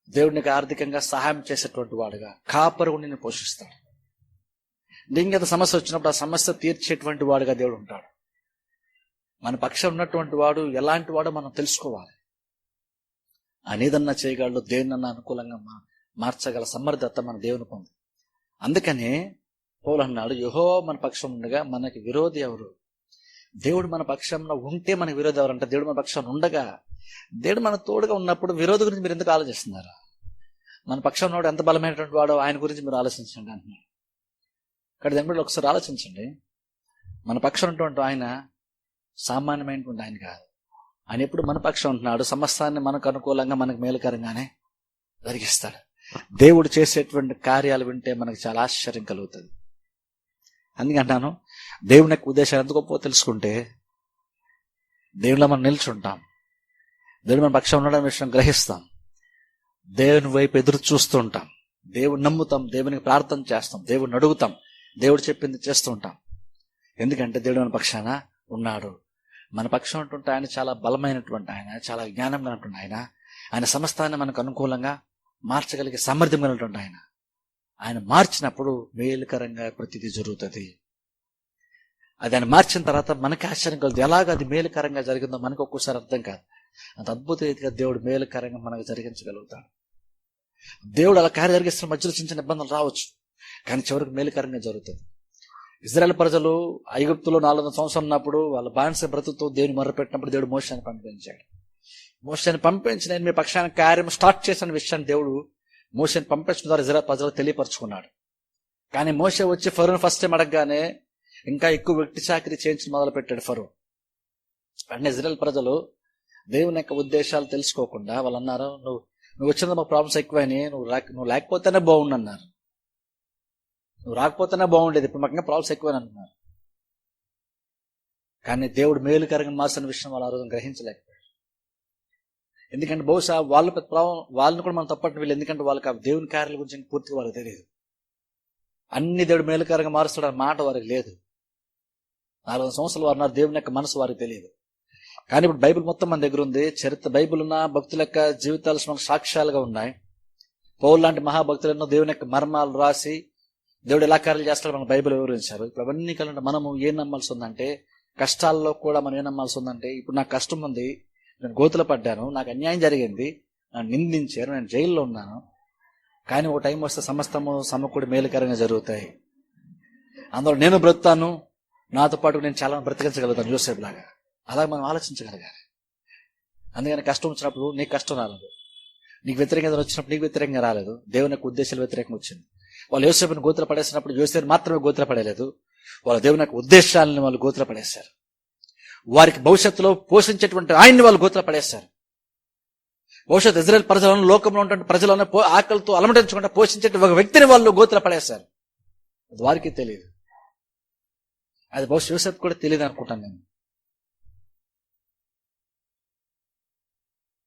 దేవుడు నీకు ఆర్థికంగా సహాయం చేసేటువంటి వాడుగా కాపరుగా నిన్ను పోషిస్తాడు. నీకు సమస్య వచ్చినప్పుడు ఆ సమస్య తీర్చేటువంటి వాడుగా దేవుడు ఉంటాడు. మన పక్షం ఉన్నటువంటి వాడు ఎలాంటి వాడో మనం తెలుసుకోవాలి. అనేదన్నా చేయగలడు, దేన్నన్నా అనుకూలంగా మార్చగల సమర్థత మన దేవుని పొంది. అందుకనే పౌలు అన్నాడు, యెహోవా మన పక్షం ఉండగా మనకి విరోధి ఎవరు? దేవుడు మన పక్షంలో ఉంటే మనకి విరోధి ఎవరు అంటే, దేవుడు మన పక్షంలో ఉండగా, దేవుడు మన తోడుగా ఉన్నప్పుడు విరోధి గురించి మీరు ఎందుకు ఆలోచిస్తున్నారు? మన పక్షంలో ఎంత బలమైనటువంటి వాడో ఆయన గురించి మీరు ఆలోచించండి అంటున్నాడు. ఇక్కడ దగ్గర ఒకసారి ఆలోచించండి. మన పక్షం ఉన్నటువంటి ఆయన సామాన్యమైనటువంటి ఆయన కాదు. ఆయన ఎప్పుడు మన పక్షం ఉంటున్నాడు. సమస్తాన్ని మనకు అనుకూలంగా మనకు మేలుకరంగానే జరిగిస్తాడు. దేవుడు చేసేటువంటి కార్యాలు వింటే మనకు చాలా ఆశ్చర్యం కలుగుతుంది. అందుకంటాను, దేవుని యొక్క ఉద్దేశాలు ఎంత గొప్ప తెలుసుకుంటే దేవునిలో మనం నిల్చుంటాం. దేవుడు మన పక్షం ఉండడం విషయం గ్రహిస్తాం. దేవుని వైపు ఎదురు చూస్తూ ఉంటాం. దేవుని నమ్ముతాం, దేవునికి ప్రార్థన చేస్తాం, దేవుడిని అడుగుతాం, దేవుడు చెప్పింది చేస్తూ ఉంటాం. ఎందుకంటే దేవుడు మన పక్షాన ఉన్నాడు. మన పక్షం ఉంటుంటే ఆయన చాలా బలమైనటువంటి ఆయన, చాలా జ్ఞానం కలిగినటువంటి ఆయన, ఆయన సమస్తాన్ని మనకు అనుకూలంగా మార్చగలిగే సామర్థ్యం కలిగినటువంటి ఆయన. ఆయన మార్చినప్పుడు మేలుకరంగా ప్రతిదీ జరుగుతుంది. అది ఆయన మార్చిన తర్వాత మనకి ఆశ్చర్యం కలుగుతుంది. ఎలాగ అది మేలుకరంగా జరిగిందో మనకు ఒక్కోసారి అర్థం కాదు. అంత అద్భుత రీతిగా దేవుడు మేలుకరంగా మనకు జరిగించగలుగుతాడు. దేవుడు అలా కార్యం జరిగిస్తున్న మధ్యలో చిన్న చిన్న ఇబ్బందులు రావచ్చు, కానీ చివరికి మేలుకరంగా జరుగుతుంది. ఇజ్రాయెల్ ప్రజలు ఐగుప్తులో 400 సంవత్సరాలు ఉన్నప్పుడు వాళ్ళ బానిస బ్రతుకుతూ దేవుని మొర్రపెట్టినప్పుడు దేవుడు మోషేని పంపించాడు. మోషేని పంపించి నేను మీ పక్షాన కార్యం స్టార్ట్ చేసిన విషయాన్ని దేవుడు మోషేని పంపించడం ద్వారా ఇజ్రాయెల్ ప్రజలకు తెలియపరుచుకున్నాడు. కానీ మోషే వచ్చి ఫరోని ఫస్ట్ టైం అడగగానే ఇంకా ఎక్కువ వ్యక్తి చాకరీ చేయించి మొదలు పెట్టాడు ఫరో. అంటే ఇజ్రాయెల్ ప్రజలు దేవుని యొక్క ఉద్దేశాలు తెలుసుకోకుండా వాళ్ళు అన్నారు, నువ్వు వచ్చిన మాకు ప్రాబ్లమ్స్ ఎక్కువైనాయి, నువ్వు లేకపోతేనే బాగుండు అన్నారు. నువ్వు రాకపోతేనే బాగుండేది, ఇప్పుడు మాకు ప్రాబ్లమ్స్ ఎక్కువని అంటున్నారు. కానీ దేవుడు మేలుకరంగా మార్చిన విషయం వాళ్ళు ఆ రోజు గ్రహించలేకపోయారు. ఎందుకంటే బహుశా వాళ్ళని కూడా మనం తప్పట్టు వీళ్ళు, ఎందుకంటే వాళ్ళకి ఆ దేవుని కార్యాల గురించి పూర్తిగా వాళ్ళకి తెలియదు. అన్ని దేవుడు మేలుకరంగా మారుస్తాడు అన్న మాట వారికి లేదు. 400 సంవత్సరాలు వారు దేవుని యొక్క మనసు వారికి తెలియదు. కానీ ఇప్పుడు బైబిల్ మొత్తం మన దగ్గర ఉంది. చరిత్ర బైబిల్ ఉన్న భక్తుల యొక్క జీవితాలు మనకు సాక్ష్యాలుగా ఉన్నాయి. పౌలు లాంటి మహాభక్తులు ఎన్నో దేవుని యొక్క మర్మాలు రాసి దేవుడు ఎలా కార్యాలు చేస్తాడో మన బైబిల్ వివరించారు. ఇప్పుడు అవన్నీ కలిసి మనము ఏం నమ్మాల్సి ఉందంటే, కష్టాల్లో కూడా మనం ఏం నమ్మాల్సి ఉందంటే, ఇప్పుడు నాకు కష్టం ఉంది, నేను గోతులో పడ్డాను, నాకు అన్యాయం జరిగింది, నన్ను నిందించారు, నేను జైల్లో ఉన్నాను, కానీ ఓ టైం వస్తే సమస్తము సమకూడి మేలుకరంగా జరుగుతాయి, అందులో నేను బ్రతుకుతాను, నాతో పాటు నేను చాలా బ్రతికించగలుగుతాను యోసేపు లాగా. అలా మనం ఆలోచించగలగాలి. అందుకని కష్టం వచ్చినప్పుడు నీకు కష్టం రాలేదు, నీకు వ్యతిరేకంగా వచ్చినప్పుడు నీకు వ్యతిరేకంగా రాలేదు, దేవుని యొక్క ఉద్దేశాలు వ్యతిరేకంగా వచ్చింది. వాళ్ళు యోసేపుని గోతుల పడేసినప్పుడు యోసేపు మాత్రమే గోతుల పడేయలేదు, వాళ్ళ దేవుని యొక్క ఉద్దేశాలను వాళ్ళు గోతుల పడేశారు. వారికి భవిష్యత్తులో పోషించేటువంటి ఆయన్ని వాళ్ళు గోతుల పడేశారు. భవిష్యత్తు ఇజ్రాయెల్ ప్రజలను, లోకంలో ఉన్నటువంటి ప్రజలను ఆకలితో అలమటించకుండా పోషించే ఒక వ్యక్తిని వాళ్ళు గోతుల పడేశారు. అది వారికి తెలియదు. అది బహుశా యోసేపు కూడా తెలియదు అనుకుంటాను నేను.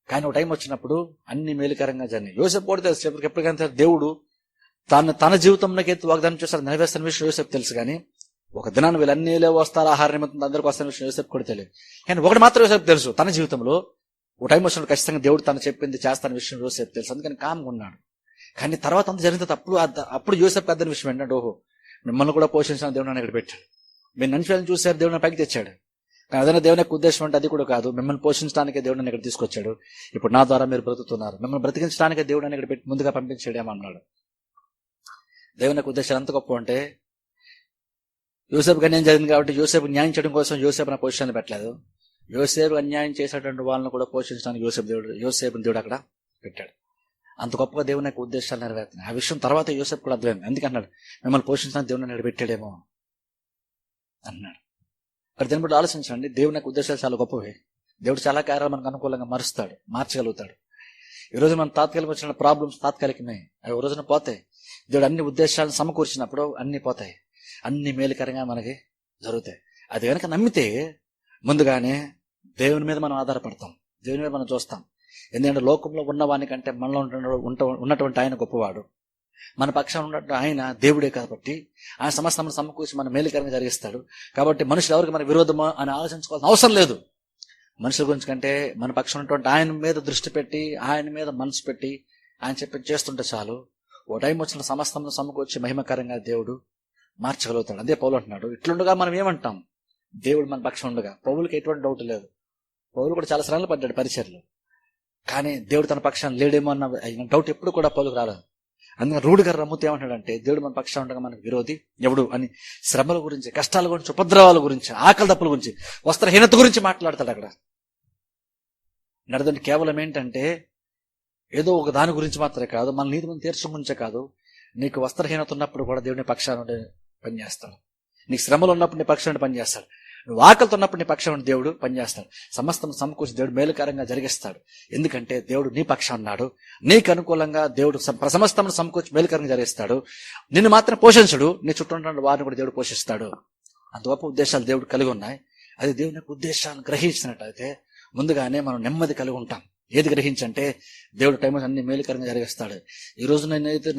కానీ ఒక టైం వచ్చినప్పుడు అన్ని మేలుకరంగా జరిగినాయి. యోసేపు కూడా తెలుసు, ఎప్పటికైనా దేవుడు తన జీవితంలోకి ఎత్తి వాగ్దానం చేస్తారు నెరవేర్చిన విషయం యోసేపు తెలుసు. కానీ ఒక దినాన్ని వీళ్ళన్నీ వస్తారు, ఆహారం నిమిత్తం అందరికి వస్తున్న విషయం యోసేపు కూడా తెలియదు. కానీ ఒకటి మాత్రం యోసేపు తెలుసు, తన జీవితంలో ఒక టైం వచ్చినప్పుడు ఖచ్చితంగా దేవుడు తను చెప్పింది చేస్తాన విషయం యోసేపు తెలుసు. అందుకని కామ్గా ఉన్నాడు. కానీ తర్వాత అంత జరిగిన అప్పుడు యోసేపు పెద్ద విషయం ఏంటంటే, ఓహో మిమ్మల్ని కూడా పోషించిన దేవుడు నన్ను ఇక్కడ పెట్టాడు, మీరు నంచులను చూశారు, దేవుడిని పైకి తెచ్చాడు. కానీ అదైనా దేవుని యొక్క ఉద్దేశం అంటే అది కూడా కాదు, మిమ్మల్ని పోషించడానికే దేవుడు నన్ను ఇక్కడ తీసుకొచ్చాడు, ఇప్పుడు నా ద్వారా మీరు బ్రతుకుతున్నారు, మిమ్మల్ని బ్రతికించడానికే దేవుడు నన్ను ఇక్కడ పెట్టి ముందుగా పంపించాడేమన్నాడు. దేవుని యొక్క ఉద్దేశాలు ఎంత గొప్ప అంటే, యోసేపుకి అన్యాయం జరిగింది కాబట్టి యోసేపు న్యాయం చేయడం కోసం యోసేపు నా పొజిషన్లు పెట్టలేదు, యోసేపు అన్యాయం చేసేటువంటి వాళ్ళని కూడా పోషించడానికి యోసేపుని దేవుడు అక్కడ పెట్టాడు. అంత గొప్పగా దేవుని యొక్క ఉద్దేశాలు నెరవేరుతున్నాయి. ఆ విషయం తర్వాత యోసేపు కూడా అర్థమైంది. ఎందుకన్నాడు, మిమ్మల్ని పోషించడానికి దేవుడు నన్ను పెట్టాడేమో అన్నాడు. మరి దీన్ని బట్టి ఆలోచించండి, దేవుని యొక్క ఉద్దేశాలు చాలా గొప్పవి. దేవుడు చాలా కార్యాలు మనకు అనుకూలంగా మార్చగలుగుతాడు. ఈ రోజు మనం తాత్కాలిక వచ్చిన ప్రాబ్లమ్స్ తాత్కాలికమే, అవి ఒక రోజున పోతాయి. దేవుడు అన్ని ఉద్దేశాలను సమకూర్చినప్పుడు అన్ని పోతాయి, అన్ని మేలుకరంగా మనకి జరుగుతాయి. అది కనుక నమ్మితే ముందుగానే దేవుని మీద మనం ఆధారపడతాం, దేవుని మీద మనం చూస్తాం. ఎందుకంటే లోకంలో ఉన్నవాని కంటే మనలో ఉన్నటువంటి ఆయన గొప్పవాడు, మన పక్షాన ఉన్నట్టు ఆయన దేవుడే కాబట్టి ఆయన సమస్తమును సమకూర్చి మన మేలుకరంగా జరిగిస్తాడు. కాబట్టి మనుషులు ఎవరికి మన విరోధమో అని ఆలోచించుకోవాల్సిన అవసరం లేదు. మనుషుల గురించి కంటే మన పక్షం ఉన్నటువంటి ఆయన మీద దృష్టి పెట్టి, ఆయన మీద మనసు పెట్టి ఆయన చెప్పి చేస్తుంటే చాలు, ఓ టైం వచ్చిన సమస్తమును సమకూర్చి మహిమకరంగా దేవుడు మార్చగలుగుతాడు. అదే పౌలు అంటున్నాడు. ఇట్లుండగా మనం ఏమంటాం, దేవుడు మన పక్షం ఉండగా. పౌలుకి ఎటువంటి డౌట్ లేదు, పౌలు కూడా చాలా శ్రమలు పడ్డాడు పరిచర్లు, కానీ దేవుడు తన పక్షాన్ని లేడేమో అన్న డౌట్ ఎప్పుడు కూడా పౌలుకు రాలేదు. అందుకని రూఢిగా రమ్ముతూ ఏమంటాడంటే, దేవుడు మన పక్షం ఉండగా మనకు విరోధి ఎవడు అని శ్రమల గురించి, కష్టాల గురించి, ఉపద్రవాల గురించి, ఆకలి దప్పుల గురించి, వస్త్రహీనత గురించి మాట్లాడతాడు అక్కడ. నడదండి కేవలం ఏంటంటే ఏదో ఒక దాని గురించి మాత్రమే కాదు, మన నీతి మనం తీర్చడం గురించే కాదు, నీకు వస్త్రహీనత ఉన్నప్పుడు కూడా దేవుని పక్షాన్ని పనిచేస్తాడు, నీకు శ్రమలు ఉన్నప్పుడు నీ పక్షాన్ని పనిచేస్తాడు, నువ్వు ఆకలితో ఉన్నప్పుడు నీ పక్షం దేవుడు పనిచేస్తాడు, సమస్తం సమకూర్చి దేవుడు మేలుకరంగా జరిగిస్తాడు. ఎందుకంటే దేవుడు నీ పక్షం ఉన్నాడు, నీకు అనుకూలంగా దేవుడు సమస్తమును సమకూర్చి మేలుకరంగా జరిగిస్తాడు. నిన్ను మాత్రం పోషించడు, నీ చుట్టూ ఉన్న వారిని కూడా దేవుడు పోషిస్తాడు. అంత గొప్ప ఉద్దేశాలు దేవుడు కలిగి ఉన్నాయి. అది దేవుని యొక్క ఉద్దేశాలను గ్రహించినట్టయితే ముందుగానే మనం నెమ్మది కలిగి ఉంటాం. ఏది గ్రహించంటే దేవుడు టైం అన్ని మేలుకరంగా జరిగిస్తాడు. ఈ రోజు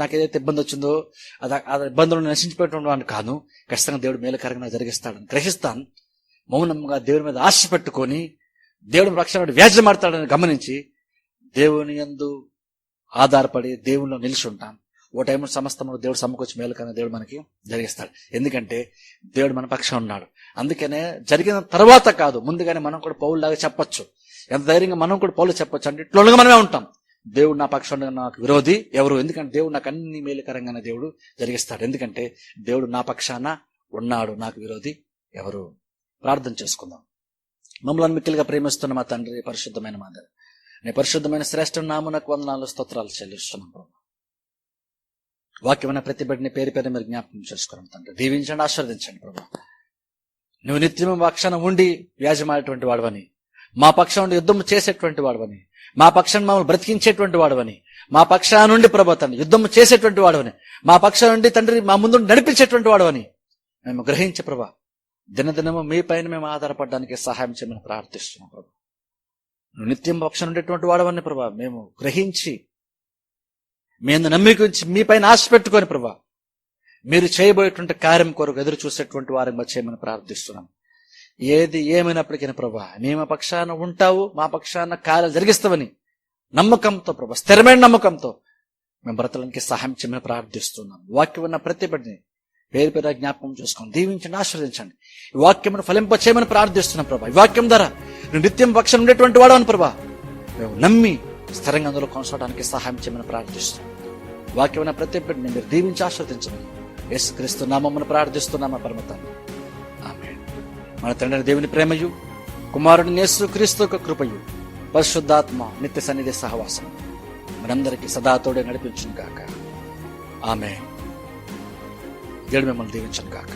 నాకు ఏదైతే ఇబ్బంది వచ్చిందో ఆ ఇబ్బందులను నశించిపెట్టడం కాదు, ఖచ్చితంగా దేవుడు మేలుకరంగా జరిగిస్తాడని గ్రహిస్తాను. మౌనంగా దేవుని మీద ఆశ పెట్టుకొని దేవుడి పక్షాన్ని వ్యాజ్యమాడతాడని గమనించి దేవుని యందు ఆధారపడి దేవునిలో నిలిచి ఉంటాం. ఓ టైం సమస్తము దేవుడు సమకూర్చి మేలుకరంగా దేవుడు మనకి జరిగిస్తాడు. ఎందుకంటే దేవుడు మన పక్షం ఉన్నాడు. అందుకనే జరిగిన తర్వాత కాదు, ముందుగానే మనం కూడా పౌలులాగా చెప్పొచ్చు. ఎంత ధైర్యంగా మనం కూడా పౌలు చెప్పొచ్చు అంటే, ఇట్లా మనమే ఉంటాం, దేవుడు నా పక్షం నాకు విరోధి ఎవరు, ఎందుకంటే దేవుడు నాకు అన్ని మేలుకరంగానే దేవుడు జరిగిస్తాడు. ఎందుకంటే దేవుడు నా పక్షాన ఉన్నాడు నాకు విరోధి ఎవరు? ప్రార్థన చేసుకుందాం. మమ్మల్ని మిక్కిలిగా ప్రేమిస్తున్న మా తండ్రి, పరిశుద్ధమైన మా తండ్రి, నీ పరిశుద్ధమైన శ్రేష్ఠ నామమునకు వందనాలు, స్తోత్రాలు చెల్లిస్తున్నాం ప్రభు. వాక్యమైన ప్రతి బిడ్డని పేరు పేరు మీరు జ్ఞాపకం చేసుకున్నాం తండ్రి. దీవించండి, ఆశీర్వదించండి ప్రభు. నువ్వు నిత్యం పక్షాన ఉండి వ్యాజమైనటువంటి వాడవని, మా పక్షం నుండి యుద్ధం చేసేటువంటి వాడవని, మా పక్షాన్ని మమ్మల్ని బ్రతికించేటువంటి వాడవని, మా పక్షా నుండి ప్రభు తండ్రి యుద్ధం చేసేటువంటి వాడవని, మా పక్షా నుండి తండ్రి మా ముందు నడిపించేటువంటి వాడవని మేము గ్రహించే ప్రభా, దినదినము మీ పైన మేము ఆధారపడడానికి సహాయం చేయమని ప్రార్థిస్తున్నాం ప్రభు. నువ్వు నిత్యం పక్షం ఉండేటువంటి వాడవని ప్రభా మేము గ్రహించి, మేము నమ్మిక ఉంచి మీ పైన ఆశ పెట్టుకొని ప్రభా, మీరు చేయబోయేటువంటి కార్యం కొరకు ఎదురు చూసేటువంటి వారిని చేయమని ప్రార్థిస్తున్నాం. ఏది ఏమైనప్పటికీ ప్రభా, నీ మా పక్షాన ఉంటావు, మా పక్షాన కార్యాలు జరిగిస్తావని నమ్మకంతో ప్రభా, స్థిరమైన నమ్మకంతో మేము బ్రతడానికి సహాయం చేయమని ప్రార్థిస్తున్నాం. వాక్యం ఉన్న ప్రతి బిడ్డని పేరు పేరు జ్ఞాపకం చేసుకొని దీవించండి, ఆశీర్వదించండి. ఈ వాక్యమును ఫలింప చేయమని ప్రార్థిస్తున్నాం ప్రభా. ఈ వాక్యం ద్వారా నువ్వు నిత్యం పక్షం ఉండేటువంటి వాడవని ప్రభా మేము నమ్మి స్థిరంగా అందులో కొనసాగడానికి సహాయం చేయమని ప్రార్థిస్తున్నాం. వాక్యమైన ప్రతి బిడ్డని మీరు దీవించి ఆశీర్వదించండి. యేసుక్రీస్తు నామమున ప్రార్థిస్తున్నామా పరమతండ్రి, ఆమేన్. మన తండ్రి దేవుని ప్రేమయు, కుమారుడు యేసుక్రీస్తు యొక్క కృపయు, పరిశుద్ధాత్మ నిత్య సన్నిధి సహవాసం మనందరికీ సదాతోడే నడిపించును గాక. ఆమేన్. దేవుడు మిమ్మల్ని దీవించును గాక.